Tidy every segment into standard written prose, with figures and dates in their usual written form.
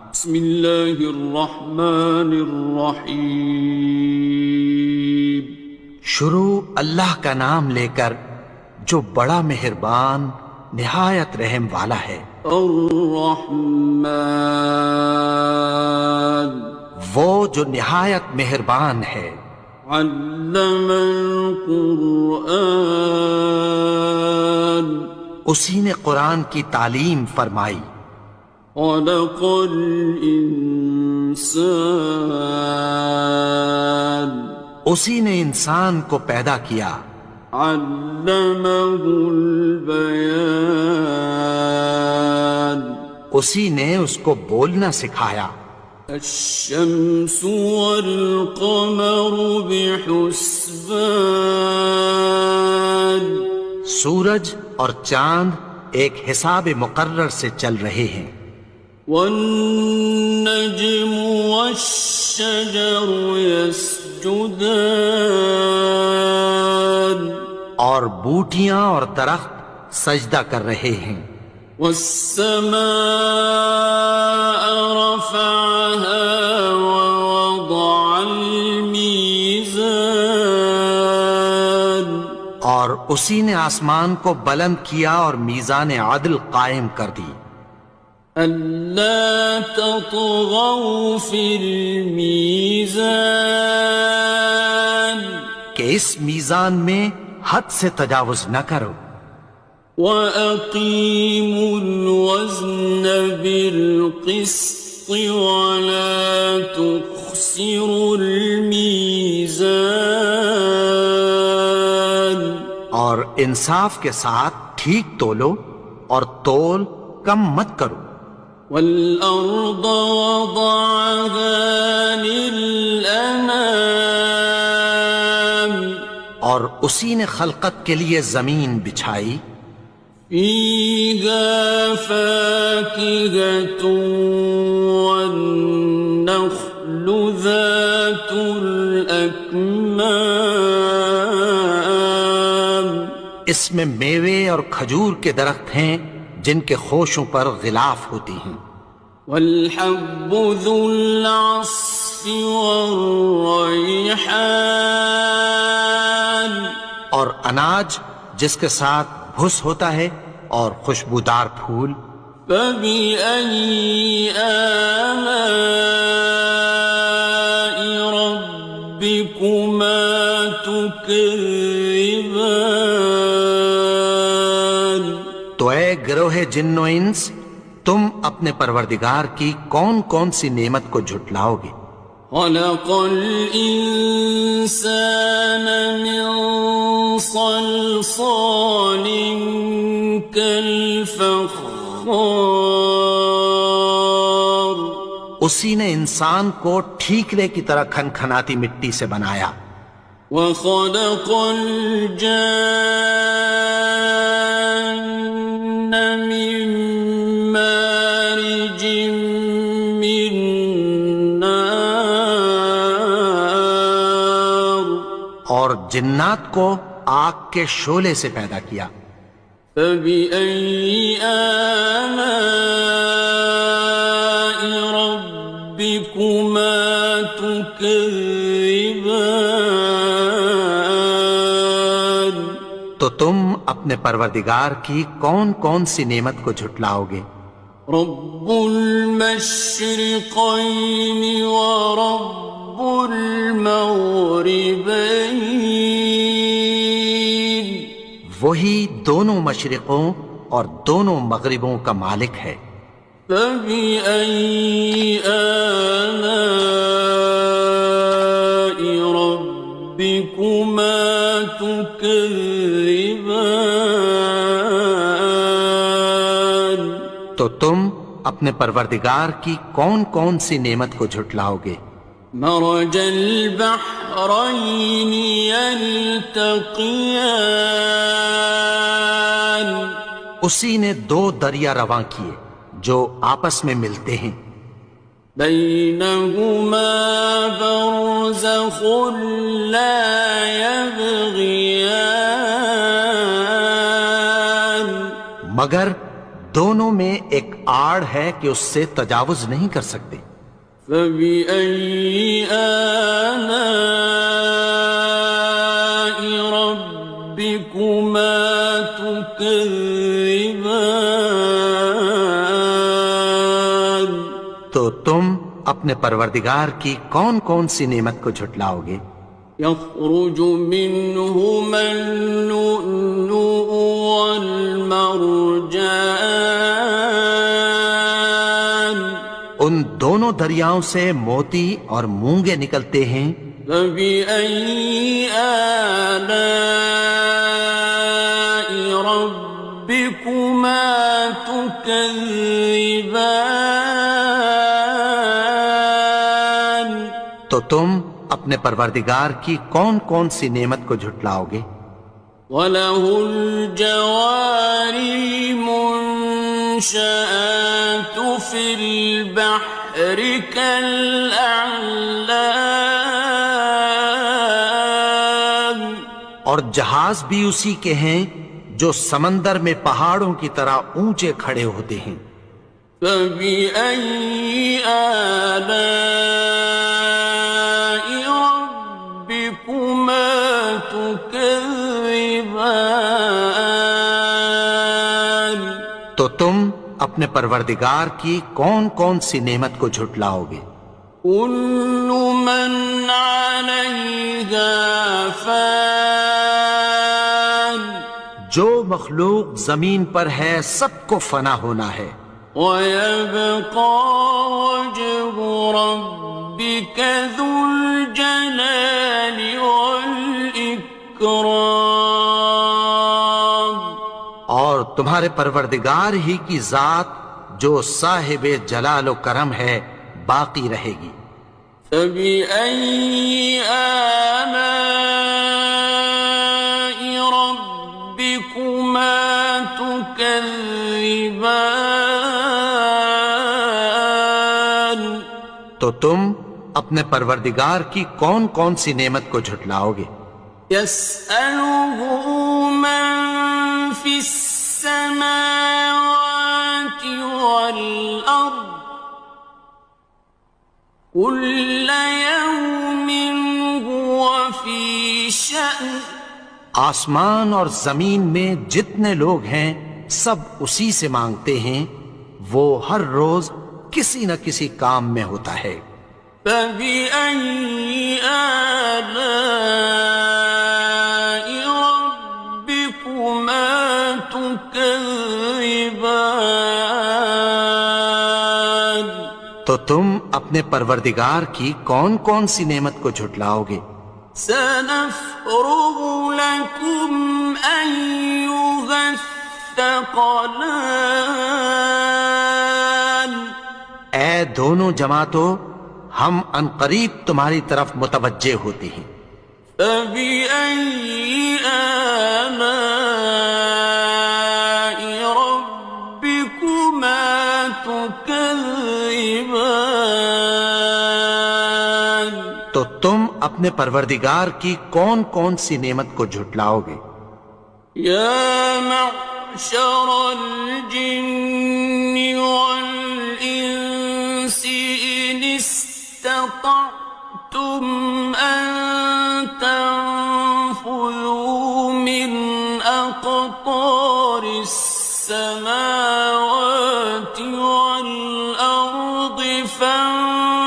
بسم اللہ الرحمن الرحیم۔ شروع اللہ کا نام لے کر جو بڑا مہربان نہایت رحم والا ہے۔ الرحمن، وہ جو نہایت مہربان ہے۔ علم القرآن، اسی نے قرآن کی تعلیم فرمائی۔ خلق الانسان، اسی نے انسان کو پیدا کیا۔ علمہ البیان، اسی نے اس کو بولنا سکھایا۔ الشمس والقمر بحسبان، سورج اور چاند ایک حساب مقرر سے چل رہے ہیں۔ والنجم والشجر يسجدان، اور بوٹیاں اور درخت سجدہ کر رہے ہیں۔ والسماء رفعها ووضع الميزان، اور اسی نے آسمان کو بلند کیا اور میزان عدل قائم کر دی۔ ألا تطغوا في الميزان، کہ اس میزان میں حد سے تجاوز نہ کرو۔ وَأَقِيمُوا الْوَزْنَ بِالْقِسْطِ وَلَا تُخْسِرُوا الْمِيزَانَ، اور انصاف کے ساتھ ٹھیک تولو اور تول کم مت کرو۔ وَالْأَرْضَ وَضَعَهَا لِلْأَنَامِ، اور اسی نے خلقت کے لیے زمین بچھائی۔ فِيهَا فَاكِهَةٌ وَالنَّخْلُ ذَاتُ الْأَكْمَامِ، اس میں میوے اور کھجور کے درخت ہیں جن کے خوشوں پر غلاف ہوتی ہیں۔ وَالْحَبُّ ذُو الْعَصْفِ وَالرَّيْحَانِ، اور اناج جس کے ساتھ بھس ہوتا ہے اور خوشبودار پھول۔ فَبِأَيِّ آلَاءِ رَبِّكُمَا تُكَذِّبَانِ، تو اے گروہ جن و انس، تم اپنے پروردگار کی کون کون سی نعمت کو جھٹلاؤ گے؟ خَلَقَ الْإِنسَانَ مِنْ صَلْصَالٍ كَالْفَخَّارِ، اسی نے انسان کو ٹھیکرے کی طرح کھنکھناتی مٹی سے بنایا۔ وَخَلَقَ الْجَانَّ مِن مَّارِجٍ مِّن نَّارٍ، اور جنات کو آگ کے شعلے سے پیدا کیا۔ فَبِأَيِّ آلَاءِ رَبِّكُمَا تُكَذِّبَانِ، تو تم اپنے پروردگار کی کون کون سی نعمت کو جھٹلاؤ گے؟ رب المشرقين ورب المغربين، وہی دونوں مشرقوں اور دونوں مغربوں کا مالک ہے۔ فَبِأَيِّ آلَاءِ رَبِّكُمَا تُكَذِّبَانِ، تو تم اپنے پروردگار کی کون کون سی نعمت کو جھٹلاؤ گے؟ مرج البحرين يلتقيان، اسی نے دو دریا رواں کیے جو آپس میں ملتے ہیں۔ بينهما برزخ لا يبغيان، مگر دونوں میں ایک آڑ ہے کہ اس سے تجاوز نہیں کر سکتے۔ فبأي آلاء ربكما تكذبان؟ تو تم اپنے پروردگار کی کون کون سی نعمت کو جھٹلاؤ گے؟ يخرج منهما اللؤلؤ والمرجان، ان دونوں دریاؤں سے موتی اور مونگے نکلتے ہیں۔ فبأي آلاء ربكما تكذبان؟ تو تم اپنے پروردگار کی کون کون سی نعمت کو جھٹلاؤ گے؟ وَلَهُ الْجَوَارِ الْمُنشَآتُ فِي الْبَحْرِ كَالْأَعْلَامِ، اور جہاز بھی اسی کے ہیں جو سمندر میں پہاڑوں کی طرح اونچے کھڑے ہوتے ہیں۔ فَبِأَيِّ آلَاءِ رَبِّكُمَا تُكَذِّبَانِ؟ تو تم اپنے پروردگار کی کون کون سی نعمت کو جھٹلاؤ گے؟ كُلُّ مَنْ عَلَيْهَا فَانٍ، جو مخلوق زمین پر ہے سب کو فنا ہونا ہے۔ وَيَبْقَى وَجْهُ رَبِّكَ ذُو الْجَلَالِ وَالْإِكْرَامِ، اور تمہارے پروردگار ہی کی ذات جو صاحب جلال و کرم ہے باقی رہے گی۔ فَبِأَيِّ آلَاءِ رَبِّكُمَا تُكَذِّبَانِ؟ تو تم اپنے پروردگار کی کون کون سی نعمت کو جھٹلاؤ گے؟ يَسْأَلُهُ مَن فِي السَّمَاوَاتِ وَالْأَرْضِ كُلَّ يَوْمٍ هُوَ فِي شَأْنٍ، آسمان اور زمین میں جتنے لوگ ہیں سب اسی سے مانگتے ہیں، وہ ہر روز کسی نہ کسی کام میں ہوتا ہے۔ فَبِأَيِّ آلَاءِ رَبِّكُمَا تُكَذِّبَانِ؟ تو تم اپنے پروردگار کی کون کون سی نعمت کو جھٹلاؤ گے؟ سَنَفْرُغُ لَكُمْ أَيُّهَ الثَّقَلَانِ، اے دونوں جماعتوں، ہم عنقریب تمہاری طرف متوجہ ہوتے ہیں۔ فَبِأَيِّ آلَاءِ رَبِّكُمَا تُكَذِّبَانِ؟ تو تم اپنے پروردگار کی کون کون سی نعمت کو جھٹلاؤ گے؟ يَا مَعْشَرَ الْجِنِّ وَالْإِنسِ إِنِ اسْتَطَعْتُمْ أَن تَنفُذُوا مِنْ أَقْطَارِ السَّمَاوَاتِ وَالْأَرْضِ فَانفُذُوا،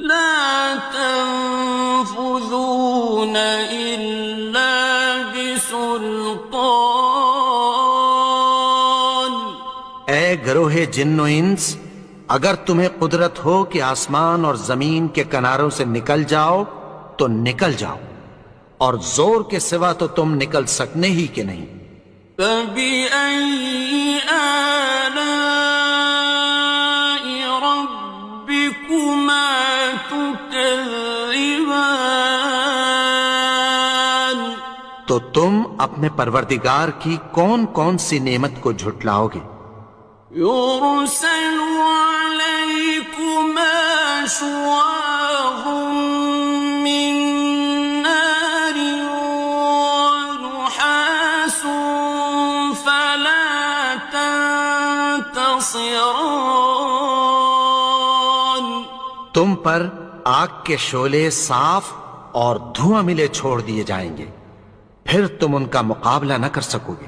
لَا تَنفُذُونَ إِلَّا بِسُلْطَانٍ۔ اے گروہ جن و انس، اگر تمہیں قدرت ہو کہ آسمان اور زمین کے کناروں سے نکل جاؤ تو نکل جاؤ، اور زور کے سوا تو تم نکل سکنے ہی کہ نہیں۔ فَبِأَيِّ آلَاءِ رَبِّكُمَا تُكَذِّبَانِ؟ تو تم اپنے پروردگار کی کون کون سی نعمت کو جھٹلاؤ گے؟ يُرْسَلُ عَلَيْكُمَا شُوَاظٌ مِّن نَّارٍ وَنُحَاسٌ خصران. تم پر آگ کے شعلے صاف اور دھواں ملے چھوڑ دیے جائیں گے، پھر تم ان کا مقابلہ نہ کر سکو گے۔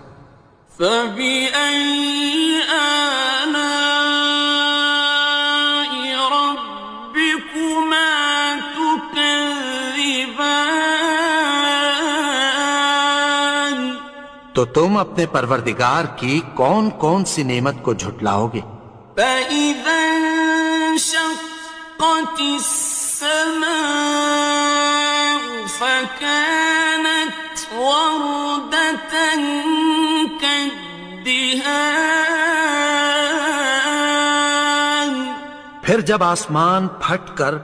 فبأي آلاء ربكما تكذبان. تو تم اپنے پروردگار کی کون کون سی نعمت کو جھٹلاؤ گے؟ فإذا انشقت السماء فكانت وردة كالدهان. پھر جب آسمان پھٹ کر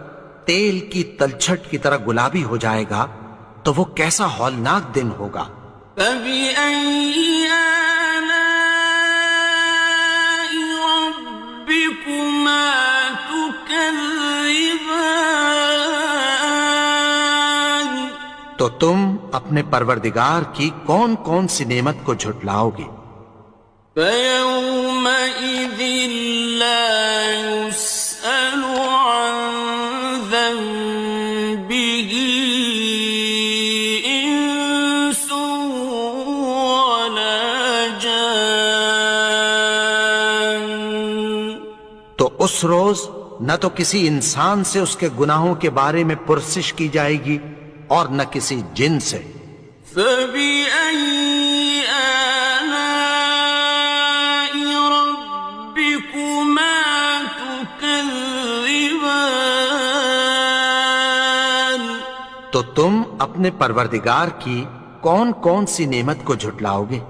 تیل کی تلچھٹ کی طرح گلابی ہو جائے گا تو وہ کیسا ہولناک دن ہوگا۔ فبأي آلاء ربكما تكذبان. تو تم اپنے پروردگار کی کون کون سی نعمت کو جھٹلاؤ گے؟ فيومئذ لا يسأل عن ذنبه إنس ولا جان. تو اس روز نہ تو کسی انسان سے اس کے گناہوں کے بارے میں پرسش کی جائے گی اور نہ کسی جن سے۔ فبأي آلاء ربكما تكذبان. تو تم اپنے پروردگار کی کون کون سی نعمت کو جھٹلاؤ گے؟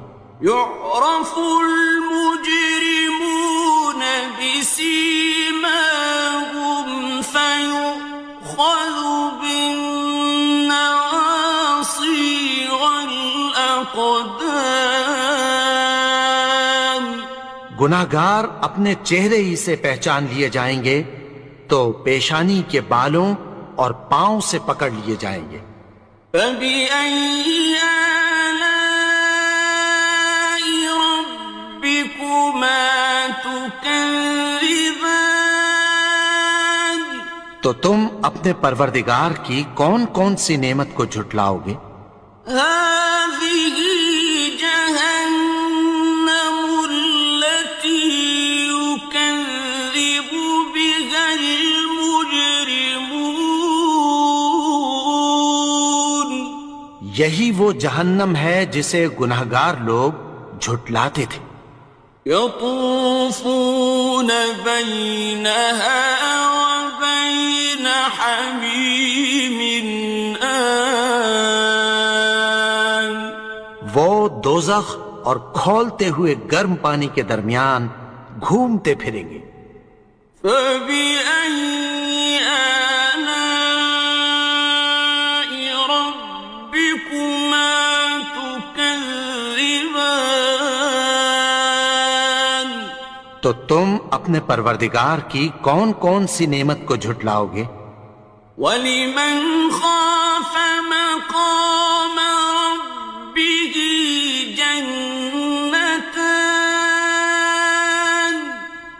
يعرف المجرمون بسيماهم فيؤخذ بالنواصي والأقدام. گناہگار اپنے چہرے ہی سے پہچان لیے جائیں گے تو پیشانی کے بالوں اور پاؤں سے پکڑ لیے جائیں گے۔ فبأي آلاء ربكما تكذبان. تو تم اپنے پروردگار کی کون کون سی نعمت کو جھٹلاؤ گے؟ هذه جهنم التي يكذب بها المجرمون. یہی وہ جہنم ہے جسے گناہگار لوگ جھٹلاتے تھے۔ يطوفون بينها وبين حميم آن. وہ دوزخ اور کھولتے ہوئے گرم پانی کے درمیان گھومتے پھریں گے۔ فبأي آلاء ربكما تكذبان. تو تم اپنے پروردگار کی کون کون سی نعمت کو جھٹلاؤ گے؟ وَلِمَنْ خَافَ مَقَامَ رَبِّهِ جَنَّتَانِ.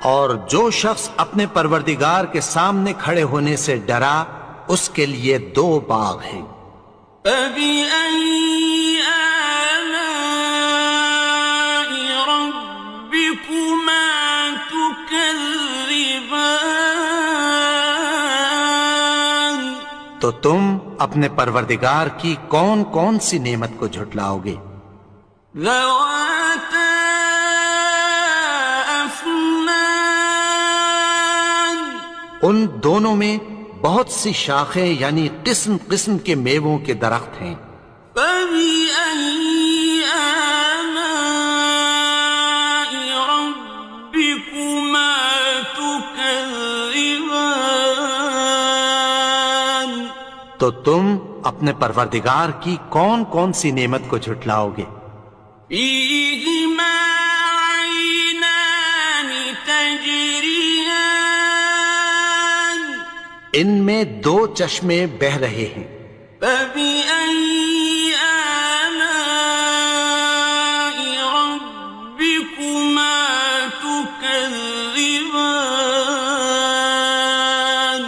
اور جو شخص اپنے پروردگار کے سامنے کھڑے ہونے سے ڈرا اس کے لیے دو باغ ہیں۔ فَبِأَيِّ آلَاءِ رَبِّكُمَا تُكَذِّبَانِ. تو تم اپنے پروردگار کی کون کون سی نعمت کو جھٹلاؤ گے؟ ذَوَاتَا أَفْنَانٍ. ان دونوں میں بہت سی شاخیں یعنی قسم قسم کے میووں کے درخت ہیں۔ فَبِأَيِّ آلَاءِ رَبِّكُمَا تُكَذِّبَانِ. تو تم اپنے پروردگار کی کون کون سی نعمت کو جھٹلاؤ گے؟ فِيهِمَا عَيْنَانِ تَجْرِيَانِ. ان میں دو چشمے بہہ رہے ہیں۔ فَبِأَيِّ آلَاءِ رَبِّكُمَا تُكَذِّبَانِ. تكذبان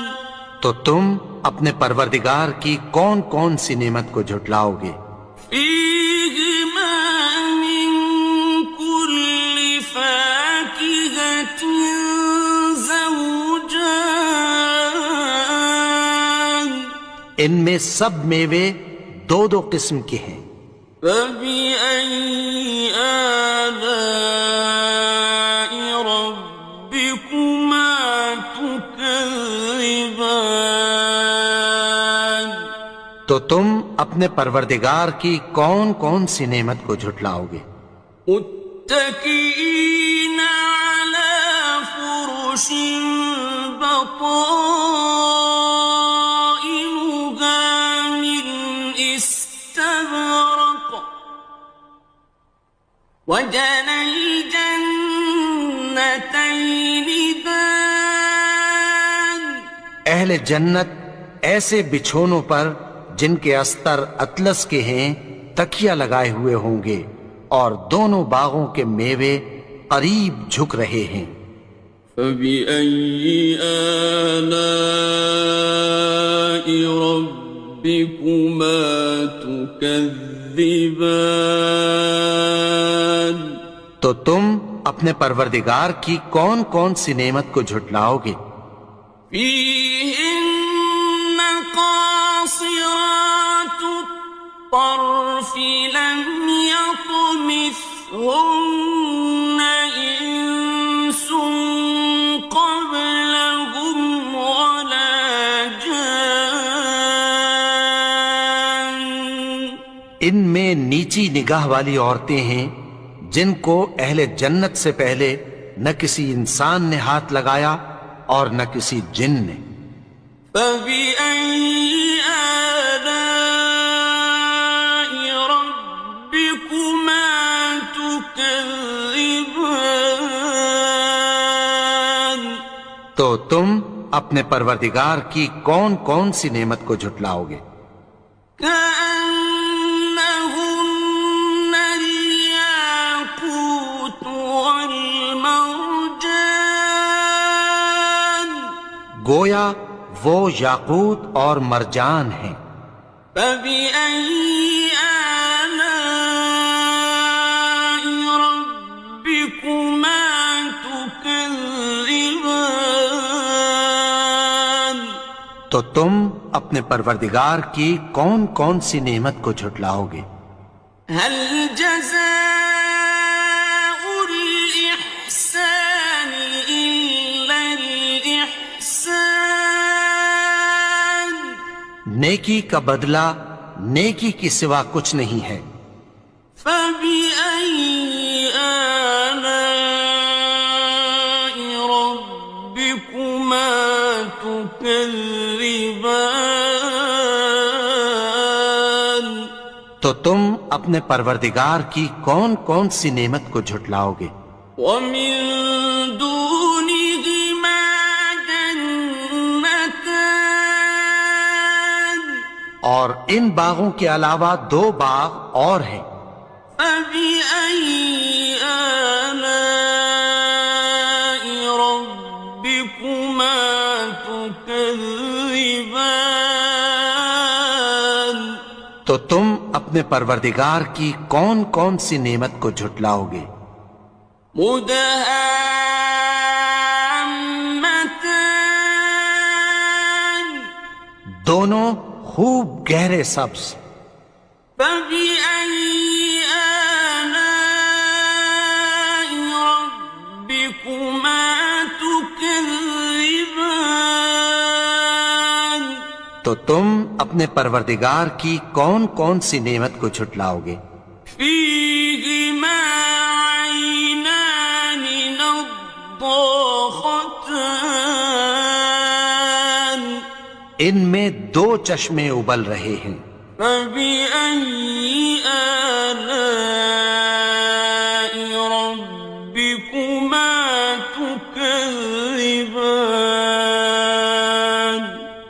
تو تم اپنے پروردگار کی کون کون سی نعمت کو جھٹلاؤ گے؟ فيهما من كل فاكهة زوجان ان میں سب میوے دو دو قسم کے ہیں۔ فبأي آلاء ربكما تكذبان تو تم اپنے پروردگار کی کون کون سی نعمت کو جھٹلاؤ گے؟ متكئين على فرش بطائنها من استبرق وجنى الجنتين دان اہل جنت ایسے بچھونوں پر جن کے استر اطلس کے ہیں تکیہ لگائے ہوئے ہوں گے اور دونوں باغوں کے میوے قریب جھک رہے ہیں۔ فبأي آلاء ربكما تكذبان تو تم اپنے پروردگار کی کون کون سی نعمت کو جھٹلاؤ گے؟ فيهن قاصرات الطرف لم يطمثهن إنس قبلهم ولا جان ان میں نیچی نگاہ والی عورتیں ہیں جن کو اہل جنت سے پہلے نہ کسی انسان نے ہاتھ لگایا اور نہ کسی جن نے۔ فبأي آلاء ربكما تكذبان تو تم اپنے پروردگار کی کون کون سی نعمت کو جھٹلاؤ گے؟ كأنهن الياقوت والمرجان گویا وہ یاقوت اور مرجان ہیں۔ فبأي آلاء ربكما تكذبان تو تم اپنے پروردگار کی کون کون سی نعمت کو جھٹلاؤ گے؟ هل جزاء الإحسان إلا الإحسان نیکی کا بدلہ نیکی کی سوا کچھ نہیں ہے۔ فبأي آلاء ربكما تكذبان تو تم اپنے پروردگار کی کون کون سی نعمت کو جھٹلاؤ گے؟ ومن دونهما جنتان اور ان باغوں کے علاوہ دو باغ اور ہیں۔ فبأي آلاء ربكما تكذبان تو تم اپنے پروردگار کی کون کون سی نعمت کو جھٹلاؤ گے؟ مدهامتان دونوں خوب گہرے سبز۔ فبأي آلاء ربكما تكذبان تو تم اپنے پروردگار کی کون کون سی نعمت کو جھٹلاؤ گے؟ فيهما عينان نضاختان ان میں دو چشمے ابل رہے ہیں۔ فبأي آلاء ربكما تكذبان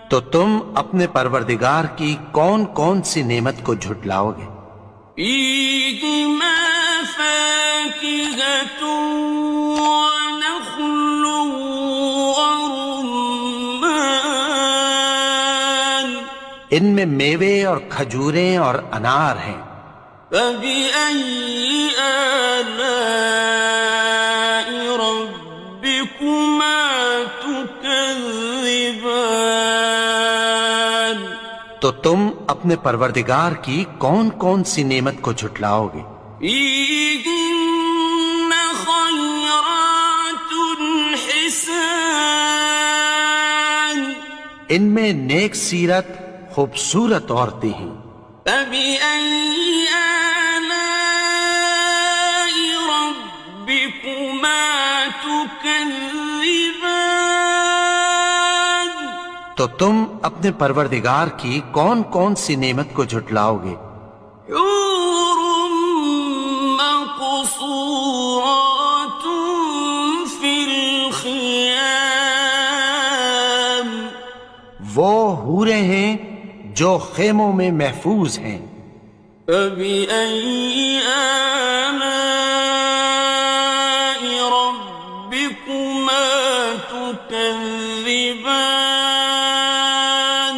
تو تم اپنے پروردگار کی کون کون سی نعمت کو جھٹلاؤ گے؟ فيهما فاكهة ونخل ان میں میوے اور کھجوریں اور انار ہیں. فبأي آلاء ربكما تكذبان. تو تم اپنے پروردگار کی کون کون سی نعمت کو جھٹلاؤ گے؟ فيهن خيرات حسان. ان میں نیک سیرت خوبصورت عورتیں ہیں. فبأي آلاء ربكما تكذبان. تو تم اپنے پروردگار کی کون کون سی نعمت کو جھٹلاؤ گے؟ حور مقصورات في الخيام. وہ حوریں ہیں جو خیموں میں محفوظ ہیں. فبأي آلاء ربكما تكذبان.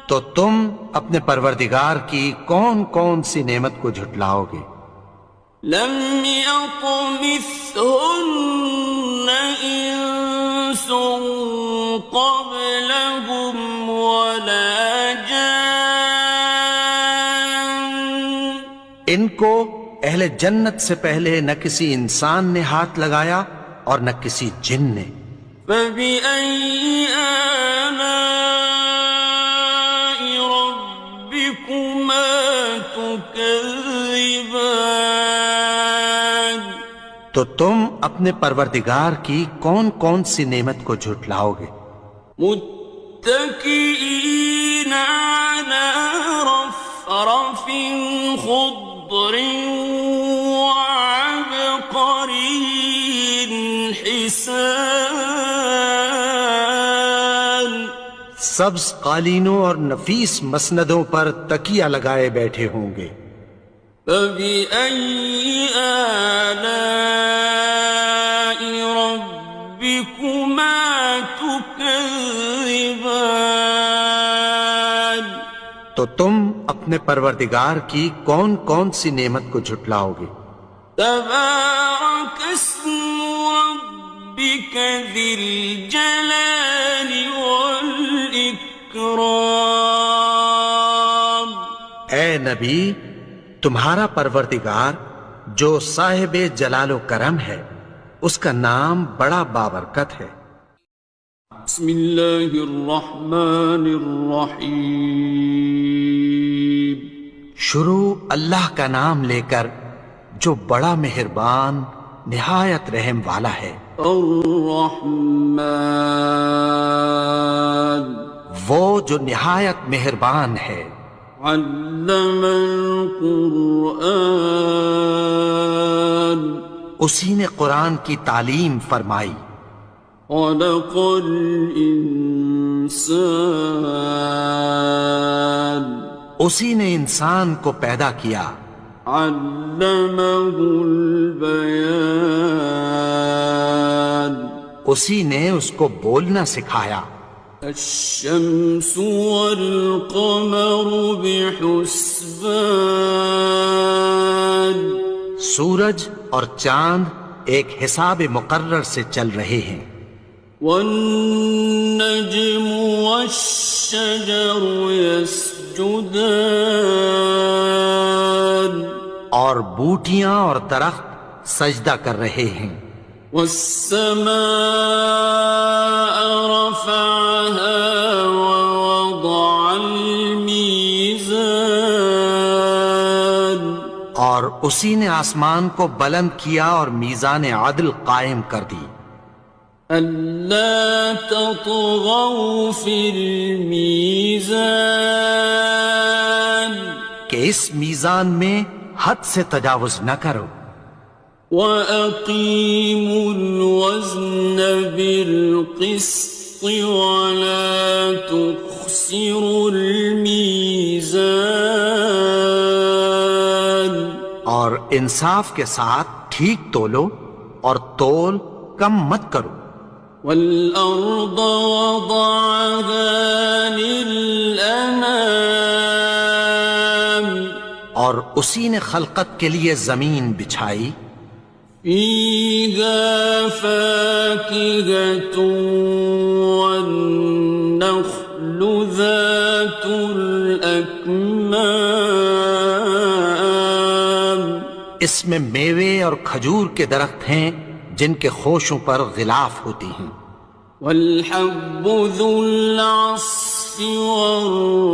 تو تم اپنے پروردگار کی کون کون سی نعمت کو جھٹلاؤ گے؟ لم يطمثهن إنس قبلهم ولا جان. ان کو اہل جنت سے پہلے نہ کسی انسان نے ہاتھ لگایا اور نہ کسی جن نے. فبأي آلاء ربكما تكذبان. تو تم اپنے پروردگار کی کون کون سی نعمت کو جھٹلاؤ گے؟ متكئين على رفرف خضر وعبقري حسان. سبز قالینوں اور نفیس مسندوں پر تکیہ لگائے بیٹھے ہوں گے. فبأي آلاء ربكما تكذبان. تو تم اپنے پروردگار کی کون کون سی نعمت کو جھٹلاؤ گے؟ تبارك اسم ربك ذي الجلال والإكرام. اے نبی، تمہارا پروردگار جو صاحب جلال و کرم ہے، اس کا نام بڑا بابرکت ہے. بسم اللہ الرحمن الرحیم. شروع اللہ کا نام لے کر جو بڑا مہربان نہایت رحم والا ہے. الرحمن وہ جو نہایت مہربان ہے. علم القرآن اسی نے قرآن کی تعلیم فرمائی. خلق الانسان اسی نے انسان کو پیدا کیا. علمہ البیان اسی نے اس کو بولنا سکھایا. الشمس والقمر بحسبان سورج اور چاند ایک حساب مقرر سے چل رہے ہیں. والنجم والشجر يسجدان اور بوٹیاں اور درخت سجدہ کر رہے ہیں. والسماء رفعها ووضع الميزان اور اسی نے آسمان کو بلند کیا اور میزان عدل قائم کر دی. ألا تطغوا في الميزان کہ اس میزان میں حد سے تجاوز نہ کرو. وَأَقِيمُوا الْوَزْنَ بِالْقِسْطِ وَلَا تُخْسِرُوا الْمِيزَانَ اور انصاف کے ساتھ ٹھیک تولو اور تول کم مت کرو. والأرض وضعها للأنام اور اسی نے خلقت کے لیے زمین بچھائی، فيها فاكهة والنخل ذات الأكمام اس میں میوے اور کھجور کے درخت ہیں جن کے خوشوں پر غلاف ہوتی ہیں، والحب ذو العصف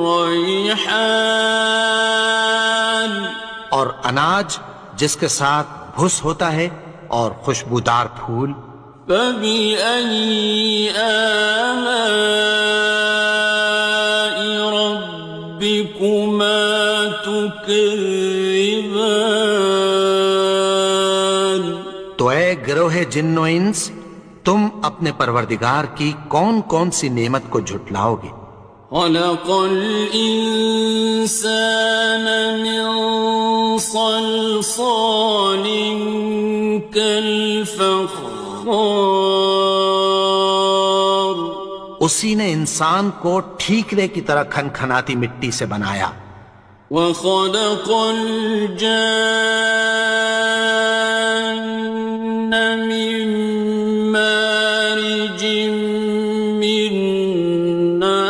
والريحان اور اناج جس کے ساتھ بھس ہوتا ہے اور خوشبودار پھول۔ فبأي آلاء ربكما تكذبان تو اے گروہ جن و انس، تم اپنے پروردگار کی کون کون سی نعمت کو جھٹلاؤ گے؟ خلق الإنسان من صلصال كالفخار اسی نے انسان کو ٹھیکرے کی طرح کھنکھناتی مٹی سے بنایا، وخلق الجان من مارج من نار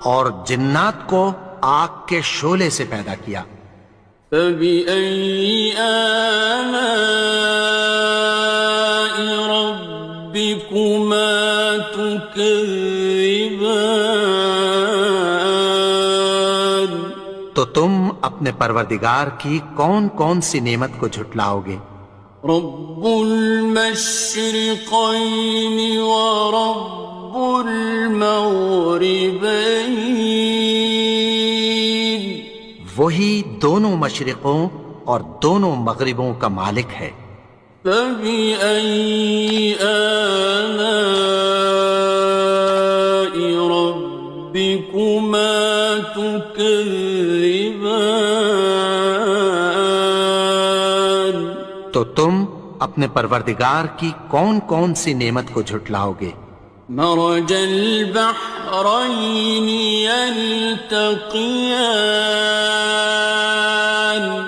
اور جنات کو آگ کے شعلے سے پیدا کیا۔ فبأي آلاء ربكما تكذبان تو تم اپنے پروردگار کی کون کون سی نعمت کو جھٹلاؤ گے؟ رب المشرقين ورب المغربين وہی دونوں مشرقوں اور دونوں مغربوں کا مالک ہے۔ فبأي آلاء ربكما تكذبان تو تم اپنے پروردگار کی کون کون سی نعمت کو جھٹلاؤ گے؟ مرج البحرين يلتقيان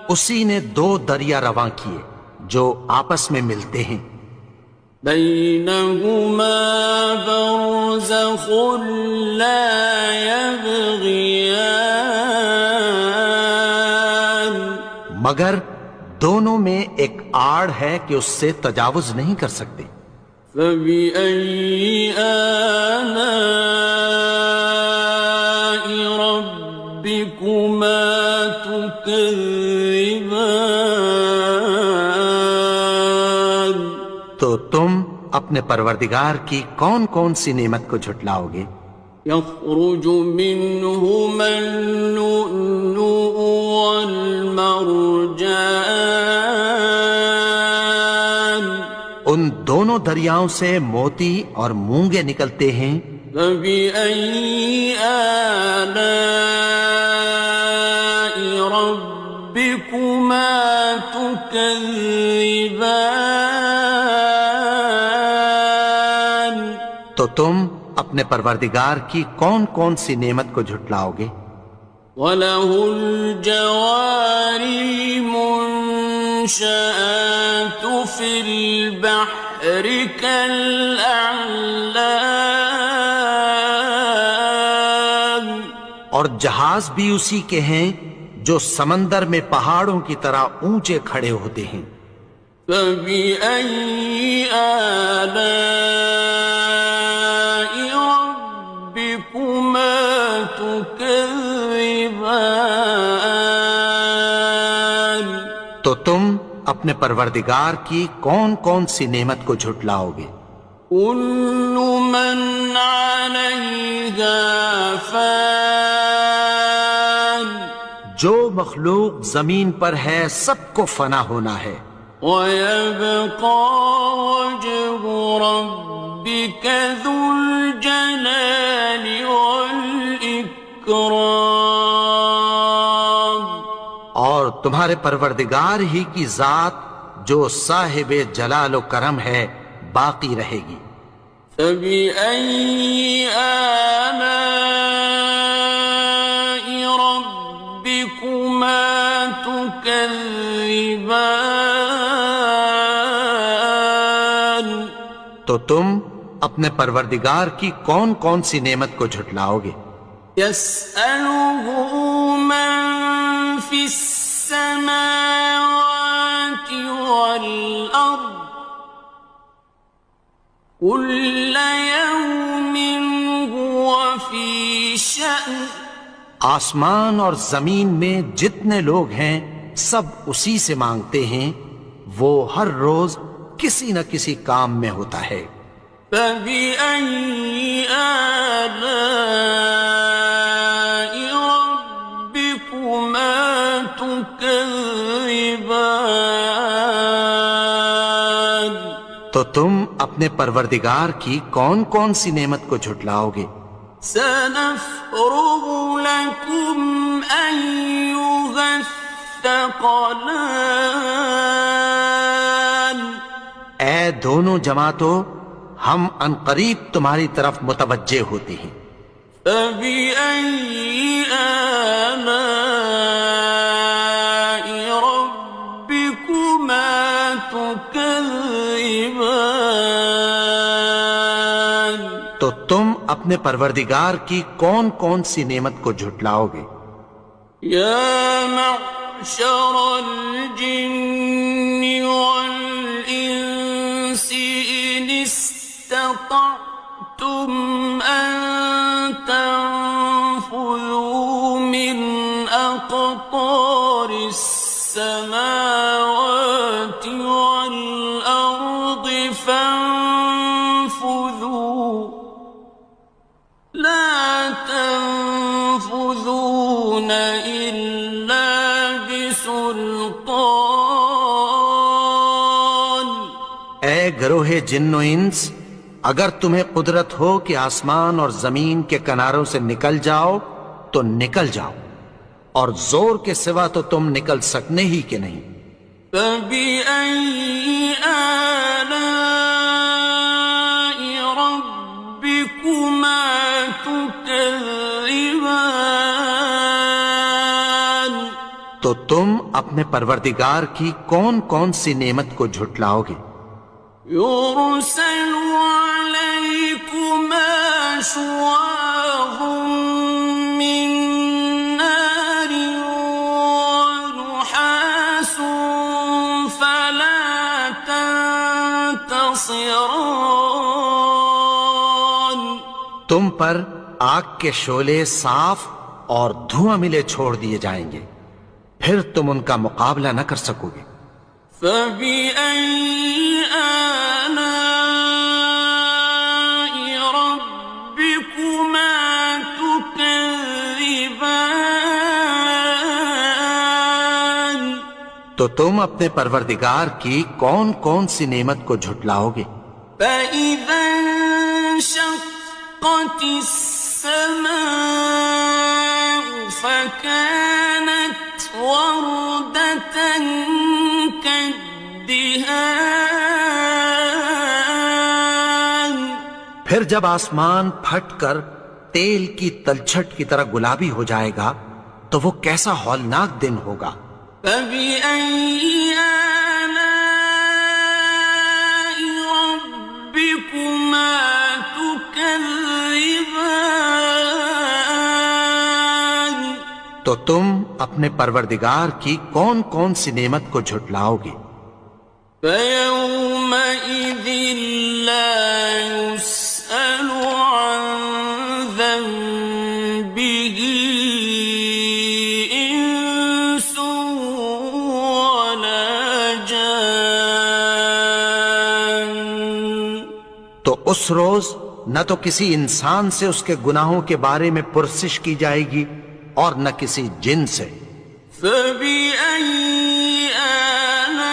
اسی نے دو دریا رواں کیے جو آپس میں ملتے ہیں، بينهما برزخ لا يبغيان مگر دونوں میں ایک آڑ ہے کہ اس سے تجاوز نہیں کر سکتے۔ فبأي آلاء ربكما تكذبان تو تم اپنے پروردگار کی کون کون سی نعمت کو جھٹلاؤ گے؟ يخرج منهما اللؤلؤ والمرجان ان دونوں دریاؤں سے موتی اور مونگے نکلتے ہیں۔ فبأي آلاء ربكما تكذبان تو تم اپنے پروردگار کی کون کون سی نعمت کو جھٹلاؤ گے؟ وَلَهُ الْجَوَارِ الْمُنشَآتُ فِي الْبَحْرِ كَالْأَعْلَامِ اور جہاز بھی اسی کے ہیں جو سمندر میں پہاڑوں کی طرح اونچے کھڑے ہوتے ہیں۔ فَبِأَيِّ آلَاءِ رَبِّكُمَا تُكَذِّبَانِ تو تم اپنے پروردگار کی کون کون سی نعمت کو جھٹلاؤ گے؟ كُلُّ مَنْ عَلَيْهَا فَانٍ جو مخلوق زمین پر ہے سب کو فنا ہونا ہے، وَيَبْقَى وَجْهُ رَبِّكَ ذُو الْجَلَالِ وَالْإِكْرَامِ اور تمہارے پروردگار ہی کی ذات جو صاحب جلال و کرم ہے باقی رہے گی۔ فَبِأَيِّ آلَاءِ رَبِّكُمَا تُكَذِّبَانِ؟ تو تم اپنے پروردگار کی کون کون سی نعمت کو جھٹلاؤ گے؟ يَسْأَلُهُ مَن فِي السَّمَاوَاتِ وَالْأَرْضِ كُلَّ يَوْمٍ هُوَ فِي شَأْنٍ۔ آسمان اور زمین میں جتنے لوگ ہیں سب اسی سے مانگتے ہیں، وہ ہر روز کسی نہ کسی کام میں ہوتا ہے۔ فَبِأَيِّ آلَاءِ رَبِّكُمَا تُكَذِّبَانِ؟ تو تم اپنے پروردگار کی کون کون سی نعمت کو جھٹلاؤ گے؟ سَنَفْرُغُ لَكُمْ أَيُّهَ الثَّقَلَانِ۔ اے دونوں جماعتوں، ہم عنقریب تمہاری طرف متوجہ ہوتے ہیں۔ فَبِأَيِّ آلَاءِ رَبِّكُمَا تُكَذِّبَانِ؟ تو تم اپنے پروردگار کی کون کون سی نعمت کو جھٹلاؤ گے؟ يَا مَعْشَرَ الْجِنِّ وَالْإِنسِ إِنِ اسْتَطَعْتُمْ أَن تَنفُذُوا مِنْ أَقْطَارِ السَّمَاوَاتِ وَالْأَرْضِ فَانفُذُوا لَا تَنفُذُونَ إِلَّا بِسُلْطَانٍ۔ اے گروہ جن و انس، اگر تمہیں قدرت ہو کہ آسمان اور زمین کے کناروں سے نکل جاؤ تو نکل جاؤ، اور زور کے سوا تو تم نکل سکنے ہی کہ نہیں۔ فَبِأَيِّ آلَاءِ رَبِّكُمَا تُكَذِّبَانِ؟ تو تم اپنے پروردگار کی کون کون سی نعمت کو جھٹلاؤ گے؟ يُرْسَلُ عَلَيْكُمَا شُوَاظٌ مِّن نَّارٍ وَنُحَاسٌ فَلَا تَنتَصِرَانِ۔ تم پر آگ کے شعلے صاف اور دھواں ملے چھوڑ دیے جائیں گے، پھر تم ان کا مقابلہ نہ کر سکو گے۔ فَبِأَيِّ آلَاءِ رَبِّكُمَا تُكَذِّبَانِ؟ تو تم اپنے پروردگار کی کون کون سی نعمت کو جھٹلاؤ گے؟ فَإِذَا انشَقَّتِ السَّمَاءُ فَكَانَتْ وَرْدَةً كَالدِّهَانِ۔ پھر جب آسمان پھٹ کر تیل کی تلچھٹ کی طرح گلابی ہو جائے گا تو وہ کیسا ہولناک دن ہوگا۔ فَبِأَيِّ آلَاءِ رَبِّكُمَا تُكَذِّبَانِ؟ تو تم اپنے پروردگار کی کون کون سی نعمت کو جھٹلاؤ گے؟ فَيَوْمَئِذٍ لَا يُسْأَلُ عَن ذَنبِهِ إِنسٌ وَلَا جَانٌّ۔ تو اس روز نہ تو کسی انسان سے اس کے گناہوں کے بارے میں پرسش کی جائے گی اور نہ کسی جن سے۔ فَبِأَيِّ آلَاءِ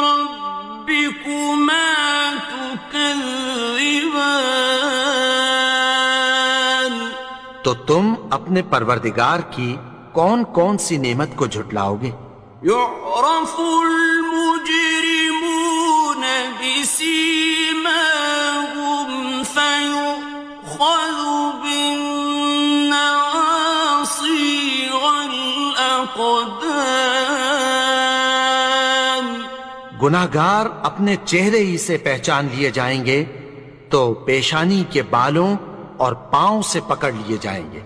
رَبِّكُمَا تُكَذِّبَانِ؟ تو تم اپنے پروردگار کی کون کون سی نعمت کو جھٹلاؤ گے؟ يعرف المجرمون بسيماهم فيؤخذ بالنواصي والأقدام. گناہگار اپنے چہرے ہی سے پہچان لیے جائیں گے تو پیشانی کے بالوں اور پاؤں سے پکڑ لیے جائیں گے.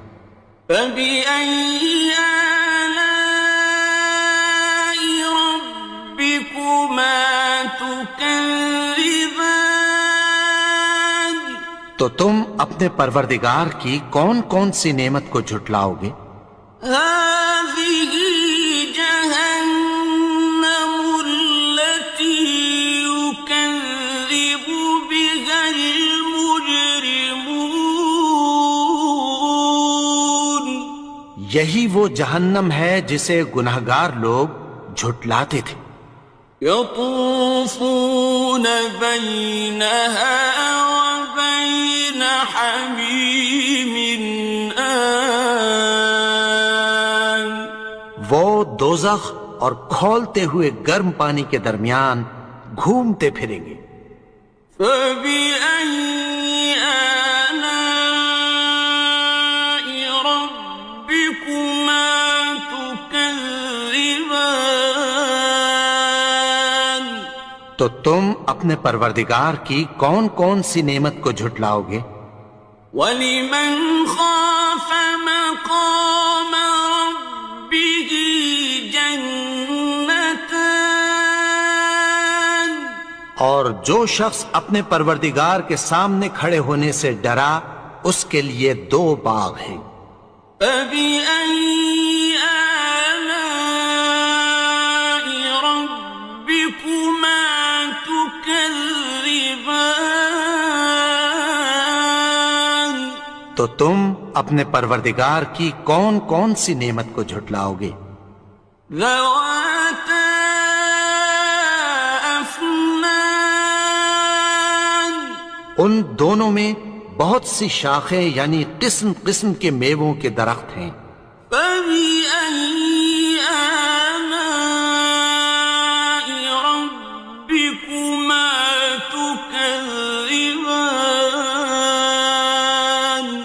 فَبِأَيِّ آلَاءِ رَبِّكُمَا تُكَذِّبَانِ. تو تم اپنے پروردگار کی کون کون سی نعمت کو جھٹلاؤ گے؟ هَٰذِهِ جَهَنَّمُ الَّتِي يُكَذِّبُ بِهَا الْمُجْرِمُونَ. یہی وہ جہنم ہے جسے گناہگار لوگ جھٹلاتے تھے. يطوفون بينها وبين حميم آن. وہ دوزخ اور کھولتے ہوئے گرم پانی کے درمیان گھومتے پھریں گے. فبأي آلاء ربكما تكذبان. تو تم اپنے پروردگار کی کون کون سی نعمت کو جھٹلاؤ گے؟ وَلِمَنْ خَافَ مَقَامَ رَبِّهِ جَنَّتَانِ. اور جو شخص اپنے پروردگار کے سامنے کھڑے ہونے سے ڈرا اس کے لیے 2 باغ ہیں. فَبِأَيِّ آلَاءِ رَبِّكُمَا تُكَذِّبَانِ. تو تم اپنے پروردگار کی کون کون سی نعمت کو جھٹلاؤ گے؟ ذَوَاتَا أَفْنَانٍ. ان دونوں میں بہت سی شاخیں یعنی قسم قسم کے میووں کے درخت ہیں. فَبِأَيِّ آلَاءِ رَبِّكُمَا تُكَذِّبَانِ.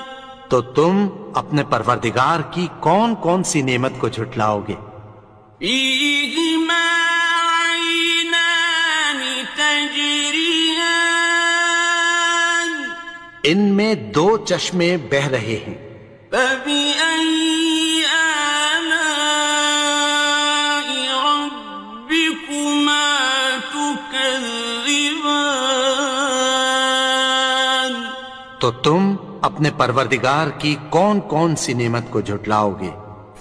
تو تم اپنے پروردگار کی کون کون سی نعمت کو جھٹلاؤ گے؟ فِيهِمَا عَيْنَانِ تَجْرِيَانِ. ان میں 2 چشمے بہہ رہے ہیں. فَبِأَيِّ آلَاءِ رَبِّكُمَا تُكَذِّبَانِ. تو تم اپنے پروردگار کی کون کون سی نعمت کو جھٹلاؤ گے؟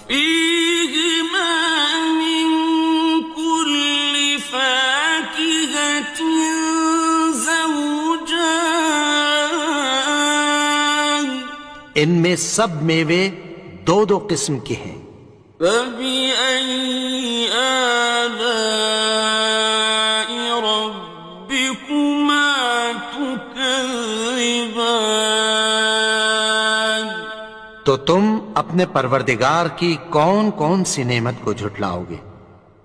فِيهِمَا مِن كُلِّ فَاكِهَةٍ زَوْجَانِ. ان میں سب میوے 2 قسم کے ہیں. فَبِأَيِّ آلَاءِ رَبِّكُمَا تُكَذِّبَانِ. تو تم اپنے پروردگار کی کون کون سی نعمت کو جھٹلاؤ گے؟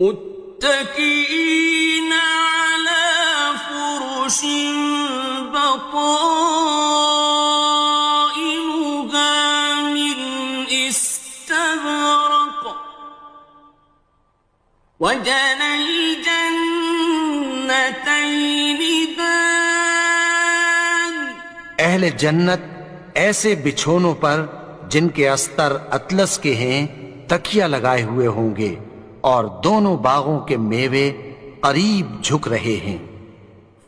متكئين على فرش بطائنها من استبرق وجنى الجنتين دان. اہل جنت ایسے بچھونوں پر جن کے استر اطلس کے ہیں تکیہ لگائے ہوئے ہوں گے اور دونوں باغوں کے میوے قریب جھک رہے ہیں.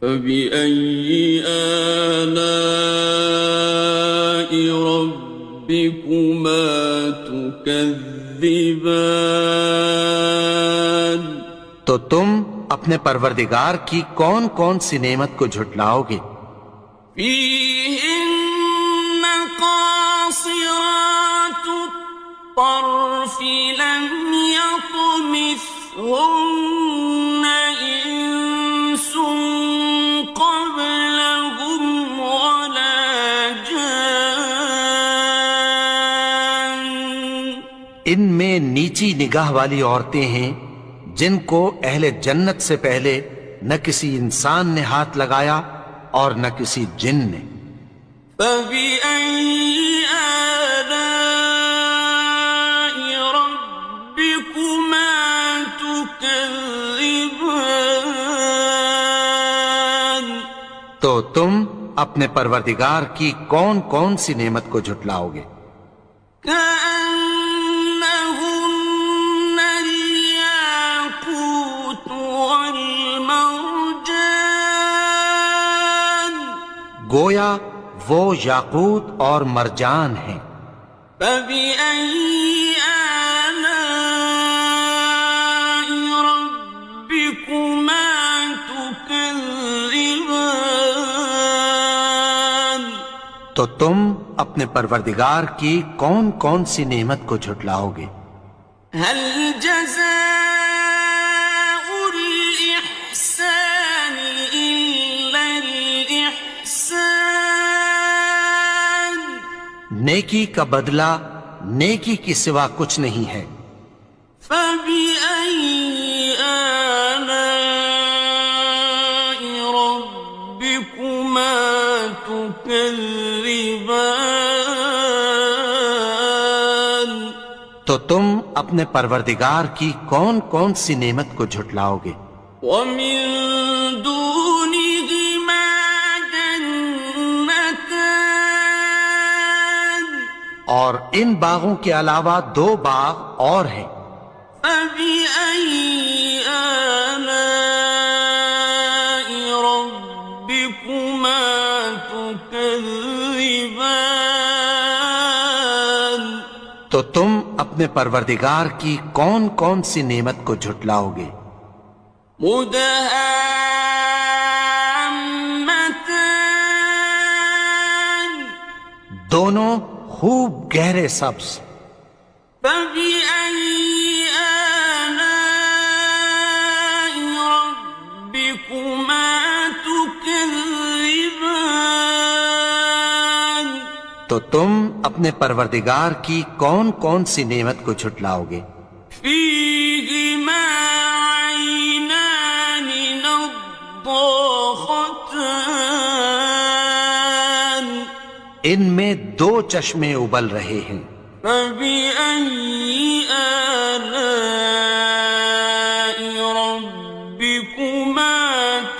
فَبِأَيِّ آلَاءِ رَبِّكُمَا تُكَذِّبَانِ. تو تم اپنے پروردگار کی کون کون سی نعمت کو جھٹلاؤ گے؟ فِيهِنَّ قَاصِرَاتُ الطَّرْفِ لَمْ يَطْمِثْهُنَّ إِنسٌ قَبْلَهُمْ وَلَا جَانٌّ. ان میں نیچی نگاہ والی عورتیں ہیں جن کو اہل جنت سے پہلے نہ کسی انسان نے ہاتھ لگایا اور نہ کسی جن نے۔ فَبِأَيِّ آلَاءِ رَبِّكُمَا تُكَذِّبَانِ؟ تو تم اپنے پروردگار کی کون کون سی نعمت کو جھٹلاؤ گے؟ كأنهن الياقوت والمرجان، گویا وہ یاقوت اور مرجان ہیں۔ فبأي آلاء ربكما تكذبان؟ تو تم اپنے پروردگار کی کون کون سی نعمت کو جھٹلاؤ گے؟ هل جزاء الإحسان إلا الإحسان؟ نیکی کا بدلہ نیکی کی سوا کچھ نہیں ہے۔ فبأي آلاء ربكما تكذبان؟ تو تم اپنے پروردگار کی کون کون سی نعمت کو جھٹلاؤ گے؟ ومن دونهما جنتان، اور ان باغوں کے علاوہ دو باغ اور ہیں۔ فبأي آلاء ربكما تكذبان؟ تو تم اپنے پروردگار کی کون کون سی نعمت کو جھٹلاؤ گے؟ مدهامتان، دونوں خوب گہرے سبز۔ فبأي آلاء ربكما تكذبان؟ تو تم اپنے پروردگار کی کون کون سی نعمت کو جھٹلاؤ گے؟ فيهما عينان نضاختان، ان میں دو چشمے ابل رہے ہیں۔ فبأي آلاء ربكما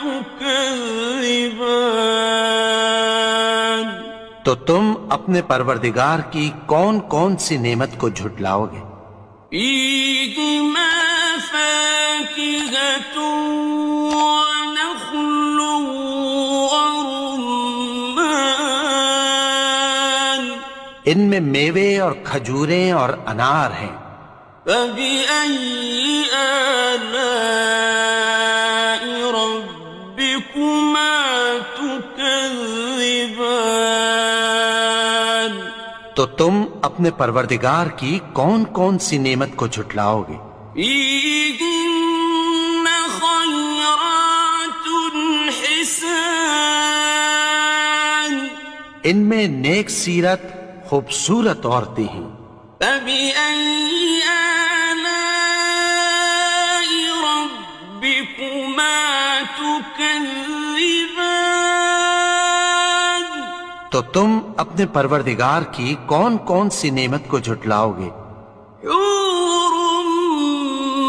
تكذبان؟ تو تم اپنے پروردگار کی کون کون سی نعمت کو جھٹلاؤ گے؟ فيهما فاكهة ونخل ورمان، ان میں میوے اور کھجوریں اور انار ہیں۔ فبأي آلاء ربكما تكذبان؟ تو تم اپنے پروردگار کی کون کون سی نعمت کو جھٹلاؤ گے؟ فيهن خيرات حسان، ان میں نیک سیرت خوبصورت عورتیں ہیں۔ فبأي آلاء ربكما تكذبان؟ تو تم اپنے پروردگار کی کون کون سی نعمت کو جھٹلاؤ گے؟ حور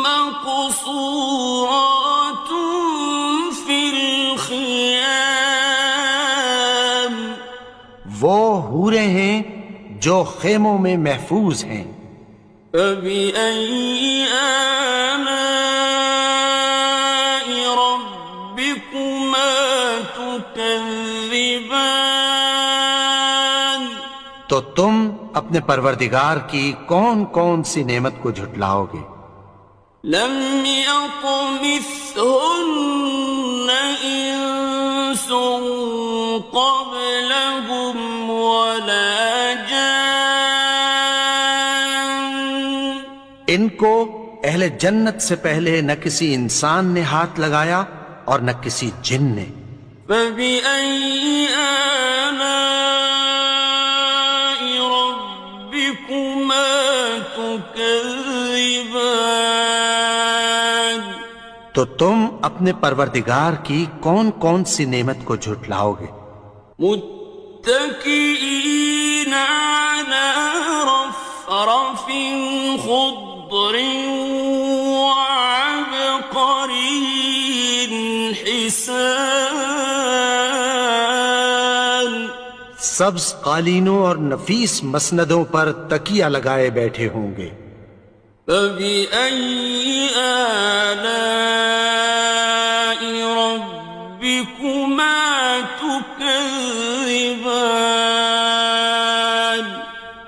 مقصورات في الخيام، وہ حوریں ہیں جو خیموں میں محفوظ ہیں۔ فبأي آلاء ربكما تكذبان؟ تو تم اپنے پروردگار کی کون کون سی نعمت کو جھٹلاؤ گے؟ لم يطمثهن إنس قبلهم ولا جان، ان کو اہل جنت سے پہلے نہ کسی انسان نے ہاتھ لگایا اور نہ کسی جن نے۔ فبأي آلاء ربكما تكذبان؟ تو تم اپنے پروردگار کی کون کون سی نعمت کو جھٹلاؤ گے؟ متكئين على رفرف خضر وعبقري حسان، سبز قالینوں اور نفیس مسندوں پر تکیہ لگائے بیٹھے ہوں گے۔ فبأي آلاء ربكما تكذبان،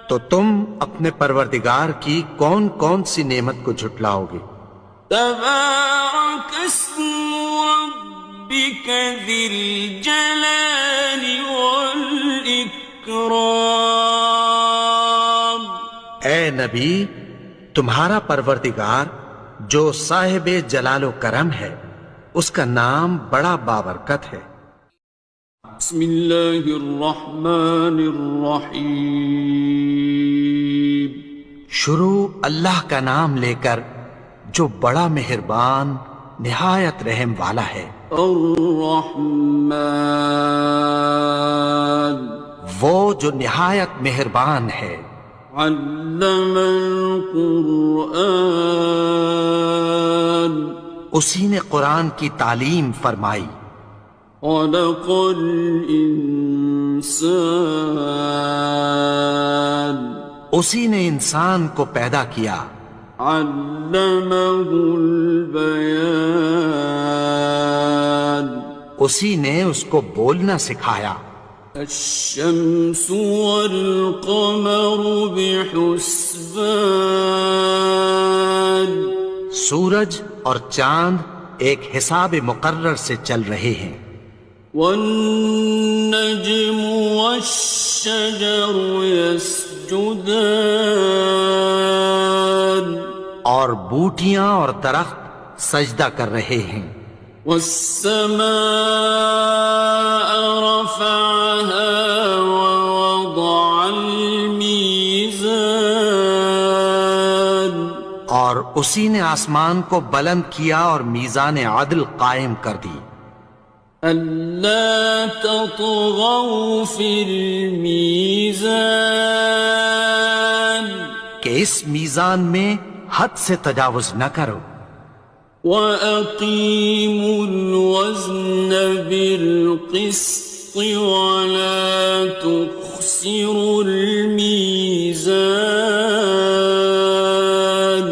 تو تم اپنے پروردگار کی کون کون سی نعمت کو جھٹلاؤ گے؟ تبارك اسم ربك ذي الجلال والإكرام۔ اے نبی، تمہارا پروردگار جو صاحب جلال و کرم ہے، اس کا نام بڑا بابرکت ہے۔ بسم اللہ الرحمن الرحیم، شروع اللہ کا نام لے کر جو بڑا مہربان نہایت رحم والا ہے۔ الرحمن، وہ جو نہایت مہربان ہے۔ علم القرآن، اسی نے قرآن کی تعلیم فرمائی۔ خلق الانسان، اسی نے انسان کو پیدا کیا۔ علمہ البیان، اسی نے اس کو بولنا سکھایا۔ الشمس والقمر بحسبان، سورج اور چاند ایک حساب مقرر سے چل رہے ہیں۔ والنجم والشجر يسجدان، اور بوٹیاں اور درخت سجدہ کر رہے ہیں۔ والسماء رفعها ووضع الميزان، اور اسی نے آسمان کو بلند کیا اور میزان عدل قائم کر دی۔ ألا تطغوا في الميزان، کہ اس میزان میں حد سے تجاوز نہ کرو۔ وَأَقِيمُوا الْوَزْنَ بِالْقِسْطِ وَلَا تُخْسِرُوا الْمِيزَانَ،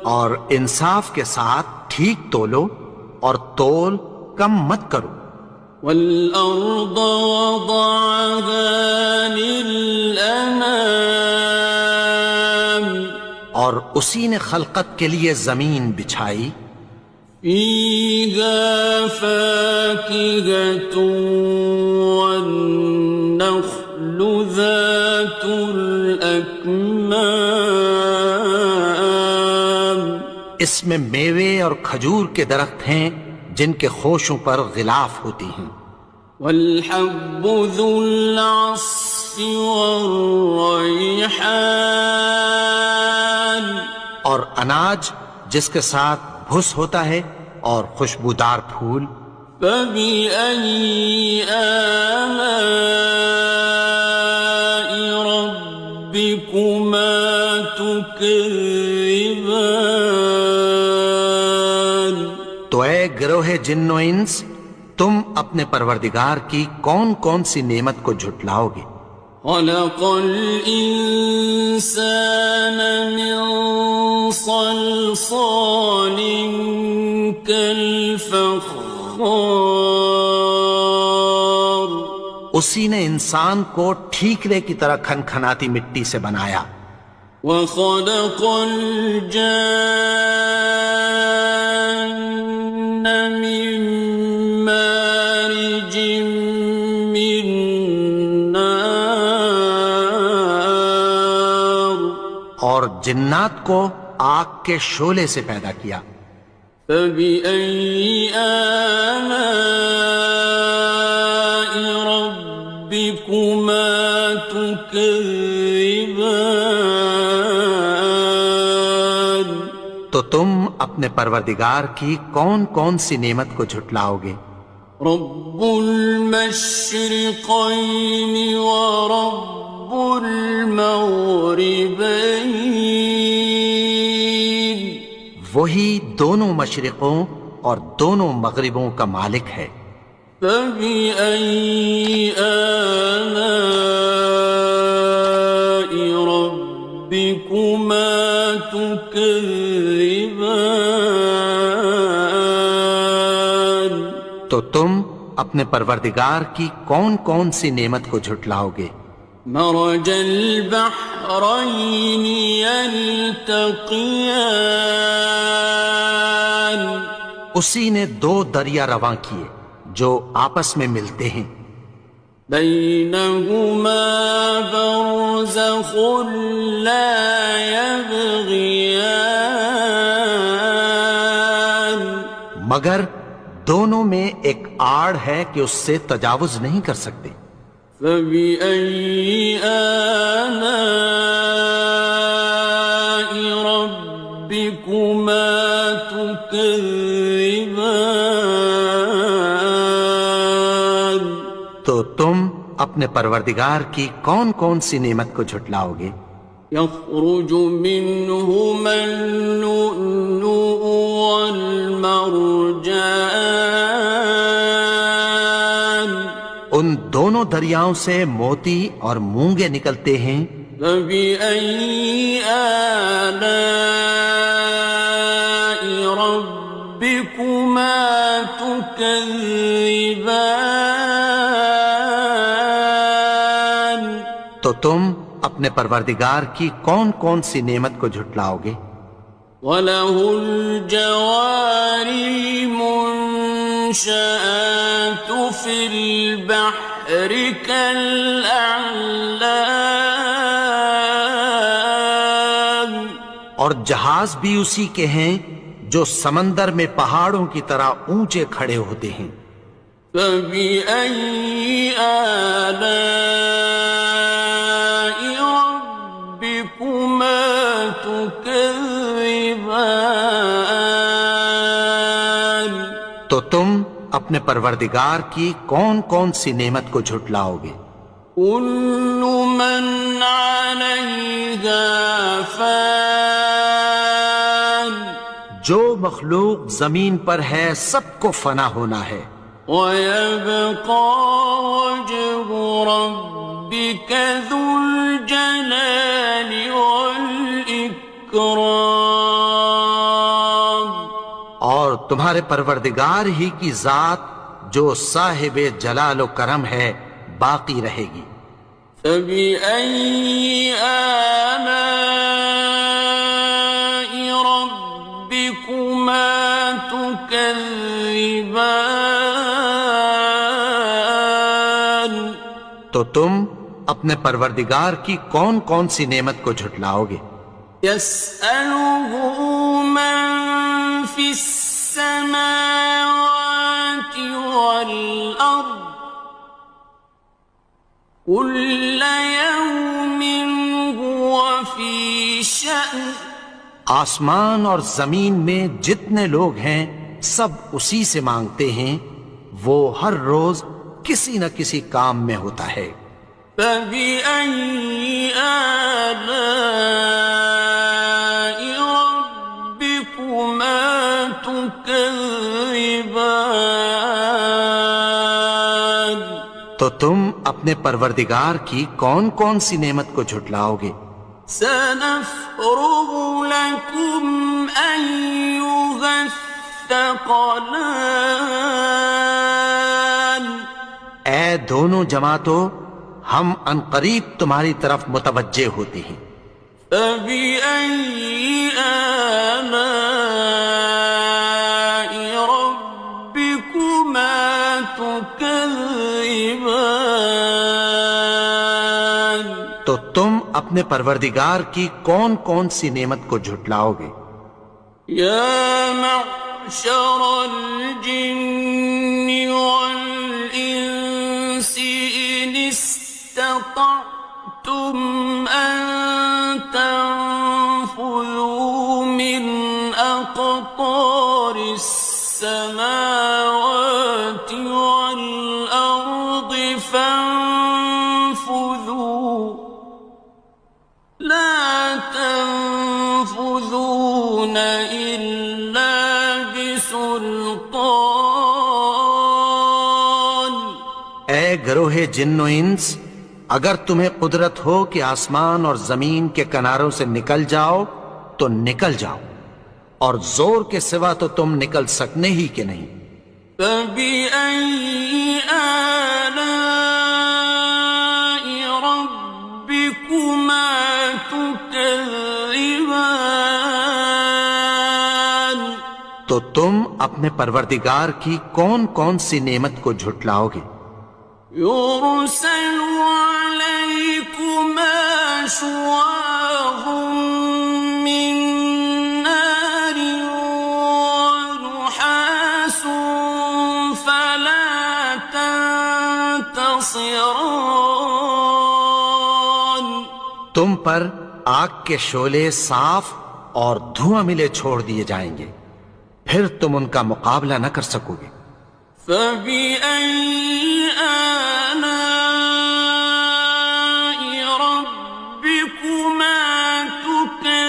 اور انصاف کے ساتھ ٹھیک تولو اور تول کم مت کرو۔ وَالْأَرْضَ وَضَعَهَا لِلْأَنَامِ، اور اسی نے خلقت کے لیے زمین بچھائی۔ فِيهَا فَاكِهَةٌ وَالنَّخْلُ ذَاتُ الْأَكْمَامِ، اس میں میوے اور کھجور کے درخت ہیں جن کے خوشوں پر غلاف ہوتی ہیں۔ وَالْحَبُّ ذُو الْعَصْفِ وَالرَّيْحَانِ، اور اناج جس کے ساتھ بھس ہوتا ہے اور خوشبودار پھول۔ فَبِأَيِّ آلَاءِ رَبِّكُمَا تُكَذِّبَانِ، تو اے گروہ جن و انس، تم اپنے پروردگار کی کون کون سی نعمت کو جھٹلاؤ گے؟ خلق الإنسان من صلصال كالفخار، اسی نے انسان کو ٹھیکرے کی طرح کھنکھناتی مٹی سے بنایا۔ وخلق الجان من مارج من نار، اور جنات کو آگ کے شعلے سے پیدا کیا۔ فبأي آلاء ربكما تكذبان، تو تم اپنے اپنے پروردگار کی کون کون سی نعمت کو جھٹلاؤ گے؟ رب المشرقين ورب المغربين وہی دونوں مشرقوں اور دونوں مغربوں کا مالک ہے۔ فبأي آلاء ربكما تكذبان تو تم اپنے پروردگار کی کون کون سی نعمت کو جھٹلاؤ گے؟ مرج البحرين يلتقيان اسی نے دو دریا رواں کیے جو آپس میں ملتے ہیں، بينهما برزخ لا يبغيان مگر دونوں میں ایک آڑ ہے کہ اس سے تجاوز نہیں کر سکتے۔ فبأي آلاء ربكما تكذبان تو تم اپنے پروردگار کی کون کون سی نعمت کو جھٹلاؤ گے؟ يخرج منهما اللؤلؤ والمرجان ان دونوں دریاؤں سے موتی اور مونگے نکلتے ہیں۔ فبأي آلاء ربكما تكذبان تو تم اپنے پروردگار کی کون کون سی نعمت کو جھٹلاؤ گے؟ وَلَهُ الْجَوَارِ الْمُنشَآتُ فِي الْبَحْرِ كَالْأَعْلَامِ اور جہاز بھی اسی کے ہیں جو سمندر میں پہاڑوں کی طرح اونچے کھڑے ہوتے ہیں۔ فَبِأَيِّ آلَاءِ رَبِّكُمَا تُكَذِّبَانِ تو تم اپنے پروردگار کی کون کون سی نعمت کو جھٹلاؤ گے؟ كُلُّ مَنْ عَلَيْهَا فَانٍ جو مخلوق زمین پر ہے سب کو فنا ہونا ہے، وَيَبْقَى وَجْهُ رَبِّكَ ذُو الْجَلَالِ وَالْإِكْرَامِ اور تمہارے پروردگار ہی کی ذات جو صاحب جلال و کرم ہے باقی رہے گی۔ فَبِأَيِّ آلَاءِ رَبِّكُمَا تُكَذِّبَانِ تو تم اپنے پروردگار کی کون کون سی نعمت کو جھٹلاؤ گے؟ يَسْأَلُهُ مَن فِي السَّمَاوَاتِ وَالْأَرْضِ كُلَّ يَوْمٍ هُوَ فِي شَأْنٍ آسمان اور زمین میں جتنے لوگ ہیں سب اسی سے مانگتے ہیں، وہ ہر روز کسی نہ کسی کام میں ہوتا ہے۔ فَبِأَيِّ آلَاءِ رَبِّكُمَا تُكَذِّبَانِ تو تم اپنے پروردگار کی کون کون سی نعمت کو جھٹلاؤ گے؟ سَنَفْرُغُ لَكُمْ أَيُّهَ الثَّقَلَانِ اے دونوں جماعتوں، ہم عنقریب تمہاری طرف متوجہ ہوتے ہیں۔ فَبِأَيِّ آلَاءِ رَبِّكُمَا تُكَذِّبَانِ تو تم اپنے پروردگار کی کون کون سی نعمت کو جھٹلاؤ گے؟ يَا مَعْشَرَ الْجِنِّ وَالْإِنسِ إِنِ اسْتَطَعْتُمْ أَن تَنفُذُوا مِنْ أَقْطَارِ اے گروہ جن و انس، اگر تمہیں قدرت ہو کہ آسمان اور زمین کے کناروں سے نکل جاؤ تو نکل جاؤ، اور زور کے سوا تو تم نکل سکنے ہی کہ نہیں۔ فَبِأَيِّ آلَاءِ رَبِّكُمَا تُكَذِّبَانِ، تو تم اپنے پروردگار کی کون کون سی نعمت کو جھٹلاؤ گے؟ يُرْسَلُ عَلَيْكُمَا شُوَاظٌ مِّن نَّارٍ وَنُحَاسٌ فَلَا تَنتَصِرَانِ، تم پر آگ کے شعلے صاف اور دھواں ملے چھوڑ دیے جائیں گے، پھر تم ان کا مقابلہ نہ کر سکو گے۔ فَبِأَيِّ آلَاءِ رَبِّكُمَا تُكَذِّبَانِ،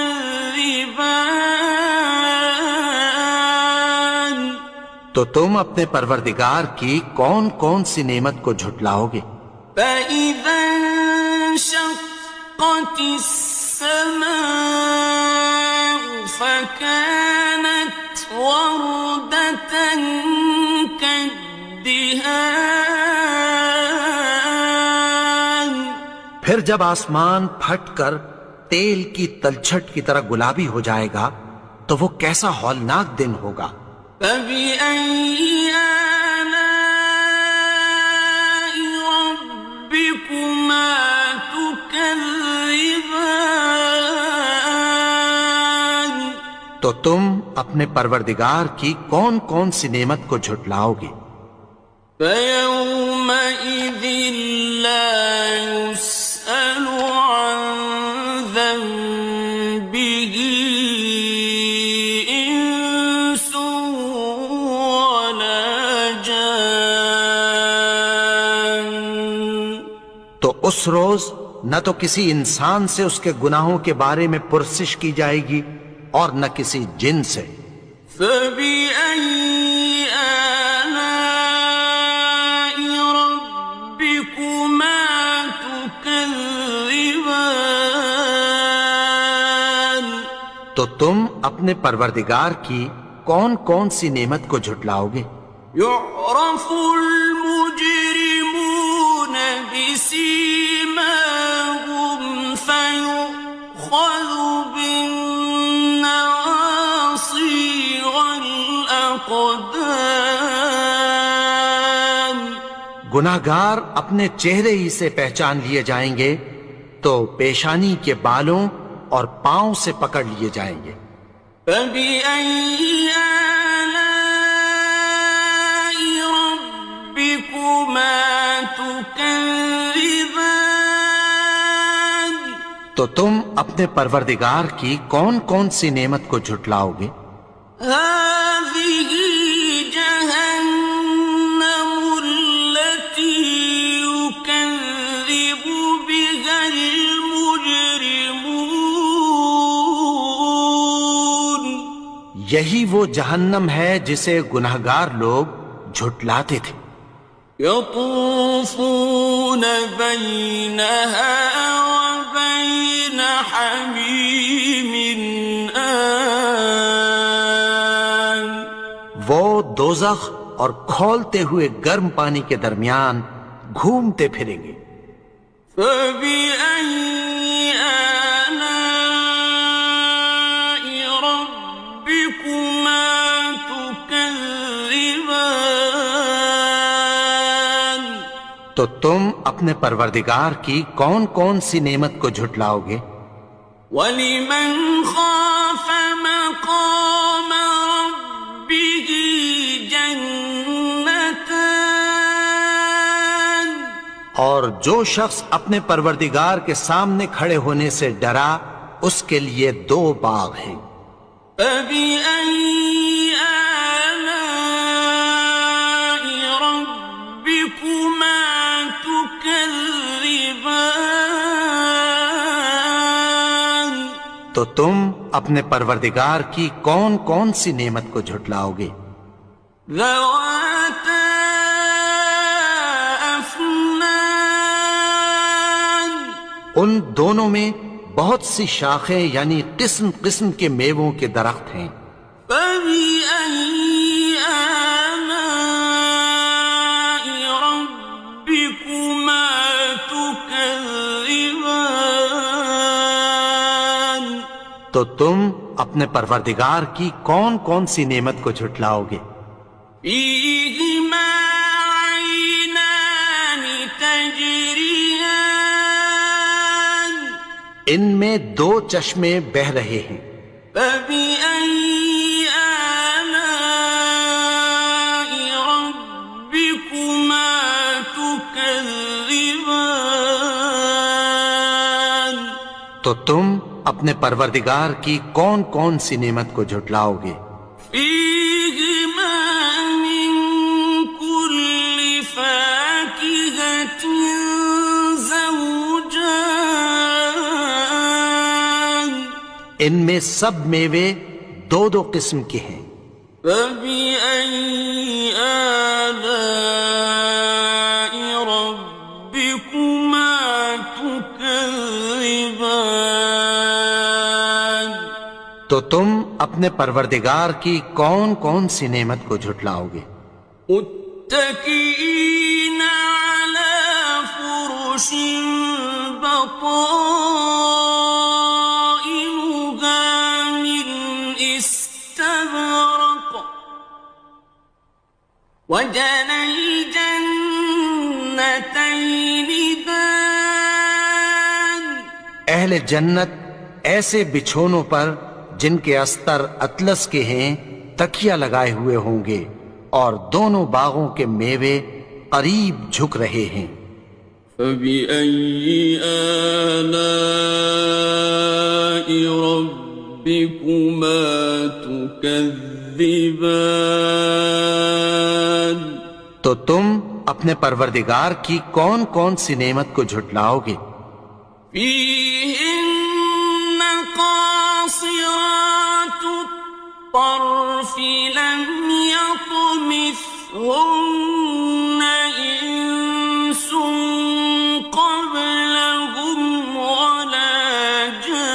تو تم اپنے پروردگار کی کون کون سی نعمت کو جھٹلاؤ گے؟ فَإِذَا انشَقَّتِ السَّمَاءُ فَكَانَتْ وَرْدَةً كَالدِّهَانِ، پھر جب آسمان پھٹ کر تیل کی تلچھٹ کی طرح گلابی ہو جائے گا تو وہ کیسا ہولناک دن ہوگا۔ فَبِأَيِّ آلَاءِ رَبِّكُمَا تُكَذِّبَانِ، تو تم اپنے پروردگار کی کون کون سی نعمت کو جھٹلاؤ گے؟ فَيَوْمَئِذٍ لَا يُسْأَلُ عَن ذَنبِهِ إِنسٌ وَلَا جَانٌ، تو اس روز نہ تو کسی انسان سے اس کے گناہوں کے بارے میں پرسش کی جائے گی اور نہ کسی جن سے۔ فَبِأَيِّ آلَاءِ رَبِّكُمَا تُكَذِّبَانِ، تو تم اپنے پروردگار کی کون کون سی نعمت کو جھٹلاؤ گے؟ يُعْرَفُ الْمُجْرِمُونَ بِسِيمَاهُمْ فَيُؤْخَذُ بِالنَّوَاصِي وَالْأَقْدَامِ، گناہگار اپنے چہرے ہی سے پہچان لیے جائیں گے تو پیشانی کے بالوں اور پاؤں سے پکڑ لیے جائیں گے۔ فَبِأَيِّ آلَاءِ رَبِّكُمَا تُكَذِّبَانِ، تو تم اپنے پروردگار کی کون کون سی نعمت کو جھٹلاؤ گے؟ هَٰذِهِ جَهَنَّمُ الَّتِي يُكَذِّبُ بِهَا الْمُجْرِمُونَ، یہی وہ جہنم ہے جسے گناہگار لوگ جھٹلاتے تھے۔ يَطُوفُونَ بَيْنَهَا وَبَيْنَ حَمِيمٍ آنٍ، وہ دوزخ اور کھولتے ہوئے گرم پانی کے درمیان گھومتے پھریں گے۔ فَبِأَيِّ آلَاءِ رَبِّكُمَا تُكَذِّبَانِ، تو تم اپنے پروردگار کی کون کون سی نعمت کو جھٹلاؤ گے؟ وَلِمَنْ خَافَ مَقَامَ رَبِّهِ جَنَّتَانِ، اور جو شخص اپنے پروردگار کے سامنے کھڑے ہونے سے ڈرا اس کے لیے دو باغ ہیں۔ فَبِأَيِّ آلَاءِ رَبِّكُمَا تُكَذِّبَانِ، تو تم اپنے پروردگار کی کون کون سی نعمت کو جھٹلاؤ گے؟ ذَوَاتَا ان دونوں میں بہت سی شاخیں یعنی قسم قسم کے میووں کے درخت ہیں. فَبِأَيِّ آلَاءِ رَبِّكُمَا تُكَذِّبَانِ تو تم اپنے پروردگار کی کون کون سی نعمت کو جھٹلاؤ گے؟ فِيهِمَا عَيْنَانِ تَجْرِيَانِ ان میں دو چشمے بہ رہے ہیں. فَبِأَيِّ آلَاءِ رَبِّكُمَا تُكَذِّبَانِ تو تم اپنے پروردگار کی کون کون سی نعمت کو جھٹلاؤ گے؟ فِيهِمَا مِن كُلِّ فَاكِهَةٍ زَوْجَانِ ان میں سب میوے دو دو قسم کے ہیں. فَبِأَيِّ آلَاءِ رَبِّكُمَا تُكَذِّبَانِ تو تم اپنے پروردگار کی کون کون سی نعمت کو جھٹلاؤ گے؟ متكئين على فرش بطائنها من استبرق وجنى الجنتين دان اہل جنت ایسے بچھونوں پر جن کے استر اطلس کے ہیں تکیہ لگائے ہوئے ہوں گے اور دونوں باغوں کے میوے قریب جھک رہے ہیں. فَبِأَيِّ آلَاءِ رَبِّكُمَا تُكَذِّبَانِ تو تم اپنے پروردگار کی کون کون سی نعمت کو جھٹلاؤ گے؟ فِيهِنَّ قَاصِرَاتُ الطَّرْفِ لَمْ يَطْمِثْهُنَّ إِنسٌ قَبْلَهُمْ وَلَا جَانٌّ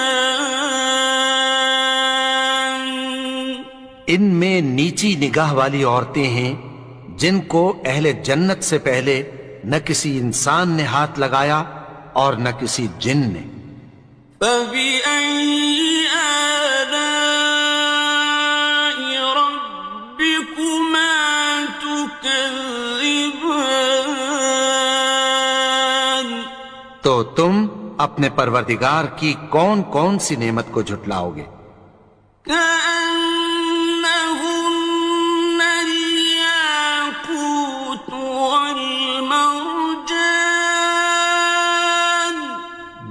ان میں نیچی نگاہ والی عورتیں ہیں جن کو اہل جنت سے پہلے نہ کسی انسان نے ہاتھ لگایا اور نہ کسی جن نے. فَبِأَيِّ آلَاءِ رَبِّكُمَا تُكَذِّبَانِ تو تم اپنے پروردگار کی کون کون سی نعمت کو جھٹلاؤ گے؟ كَأَنَّهُنَّ الْيَاقُوتُ وَالْمَرْجَانُ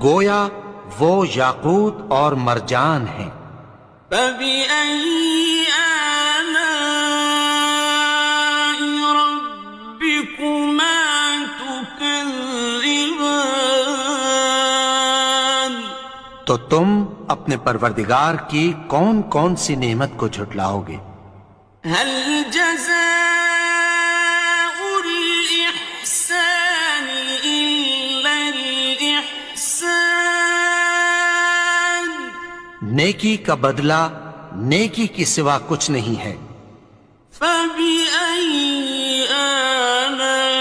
گویا وہ یاقوت اور مرجان ہیں. فَبِأَيِّ آلَاءِ رَبِّكُمَا تُكَذِّبَانِ تو تم اپنے پروردگار کی کون کون سی نعمت کو جھٹلاؤ گے؟ هَلْ جَزَاءُ الْإِحْسَانِ إِلَّا الْإِحْسَانُ نیکی کا بدلہ نیکی کی سوا کچھ نہیں ہے. فَبِأَيِّ آلَاءِ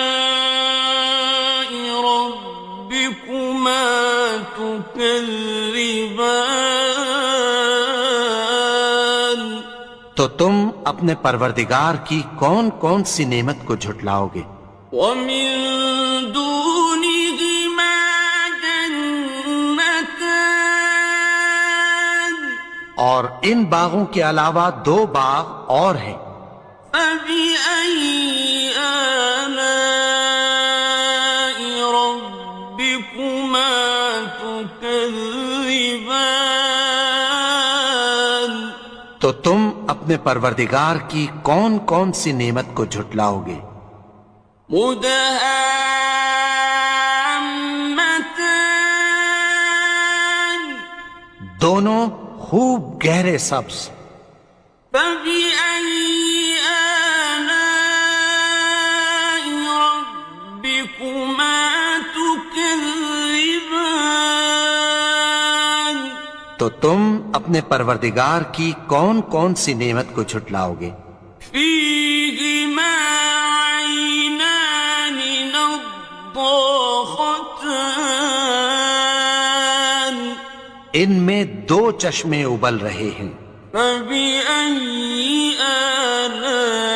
رَبِّكُمَا تُكَذِّبَانِ تو تم اپنے پروردگار کی کون کون سی نعمت کو جھٹلاؤ گے؟ وَمِن دُونِهِمَا جَنَّتَانِ اور ان باغوں کے علاوہ دو باغ اور ہیں. فَبِأَيِّ آلَاءِ رَبِّكُمَا تُكَذِّبَانِ تو تم اپنے پروردگار کی کون کون سی نعمت کو جھٹلاؤ گے؟ مُدْهَامَّتَانِ دونوں خوب گہرے سبز. فَبِأَيِّ آلَاءِ رَبِّكُمَا تُكَذِّبَانِ تو تم اپنے پروردگار کی کون کون سی نعمت کو جھٹلاؤ گے؟ فيهما عينان نضاختان ان میں دو چشمے ابل رہے ہیں، فبأي آلاء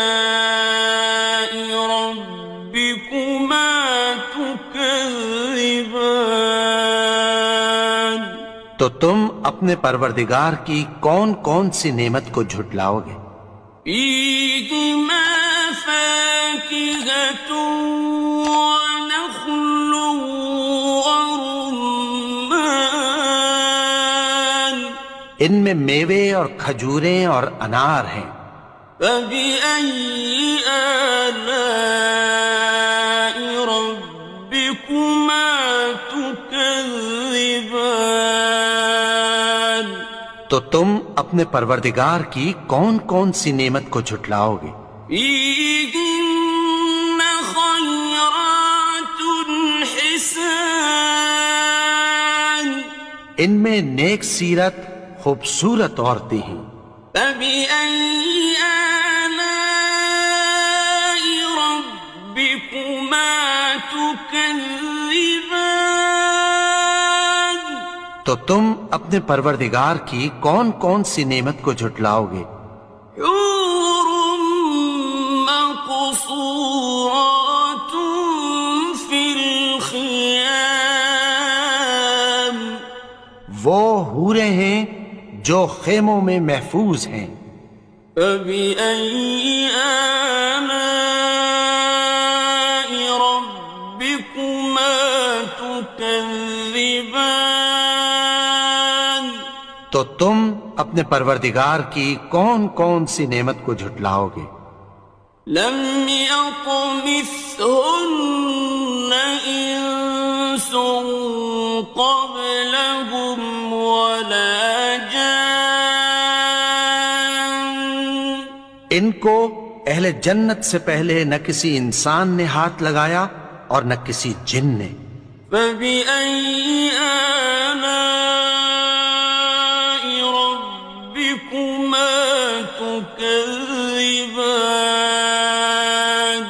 ربكما تكذبان تو تم اپنے پروردگار کی کون کون سی نعمت کو جھٹلاؤ گے؟ فيهما فاكهة ونخل ورمان ان میں میوے اور کھجوریں اور انار ہیں، فبأي آلاء ربكما تكذبان تو تم اپنے پروردگار کی کون کون سی نعمت کو جھٹلاؤ گے؟ فيهن خيرات حسان ان میں نیک سیرت خوبصورت عورتیں ہیں، فبأي آلاء ربكما تكذبان تو تم اپنے پروردگار کی کون کون سی نعمت کو جھٹلاؤ گے؟ حور مقصورات في الخيام وہ حوریں ہیں جو خیموں میں محفوظ ہیں، فبأي آلاء ربكما تكذبان تو تم اپنے پروردگار کی کون کون سی نعمت کو جھٹلاؤ گے؟ لم يطمثهن إنس قبلهم ولا جان ان کو اہل جنت سے پہلے نہ کسی انسان نے ہاتھ لگایا اور نہ کسی جن نے، فبأي آلاء ربكما تكذبان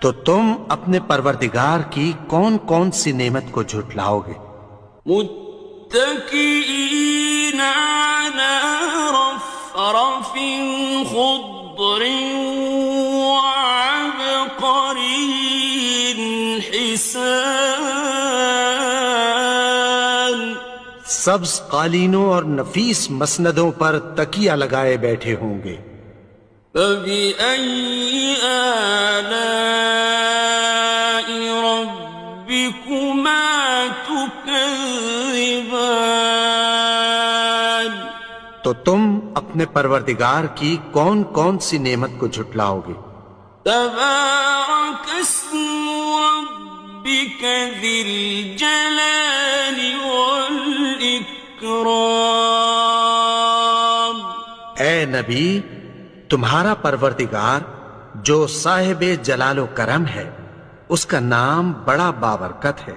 تو تم اپنے پروردگار کی کون کون سی نعمت کو جھٹلاؤ گے؟ متكئين على رفرف خضر وعبقري حسان سبز قالینوں اور نفیس مسندوں پر تکیہ لگائے بیٹھے ہوں گے، فبأي آلاء ربكما تكذبان تو تم اپنے پروردگار کی کون کون سی نعمت کو جھٹلاؤ گے؟ تبارك اسم ربك ذي الجلال والإكرام اے نبی، تمہارا پروردگار جو صاحب جلال و کرم ہے، اس کا نام بڑا بابرکت ہے۔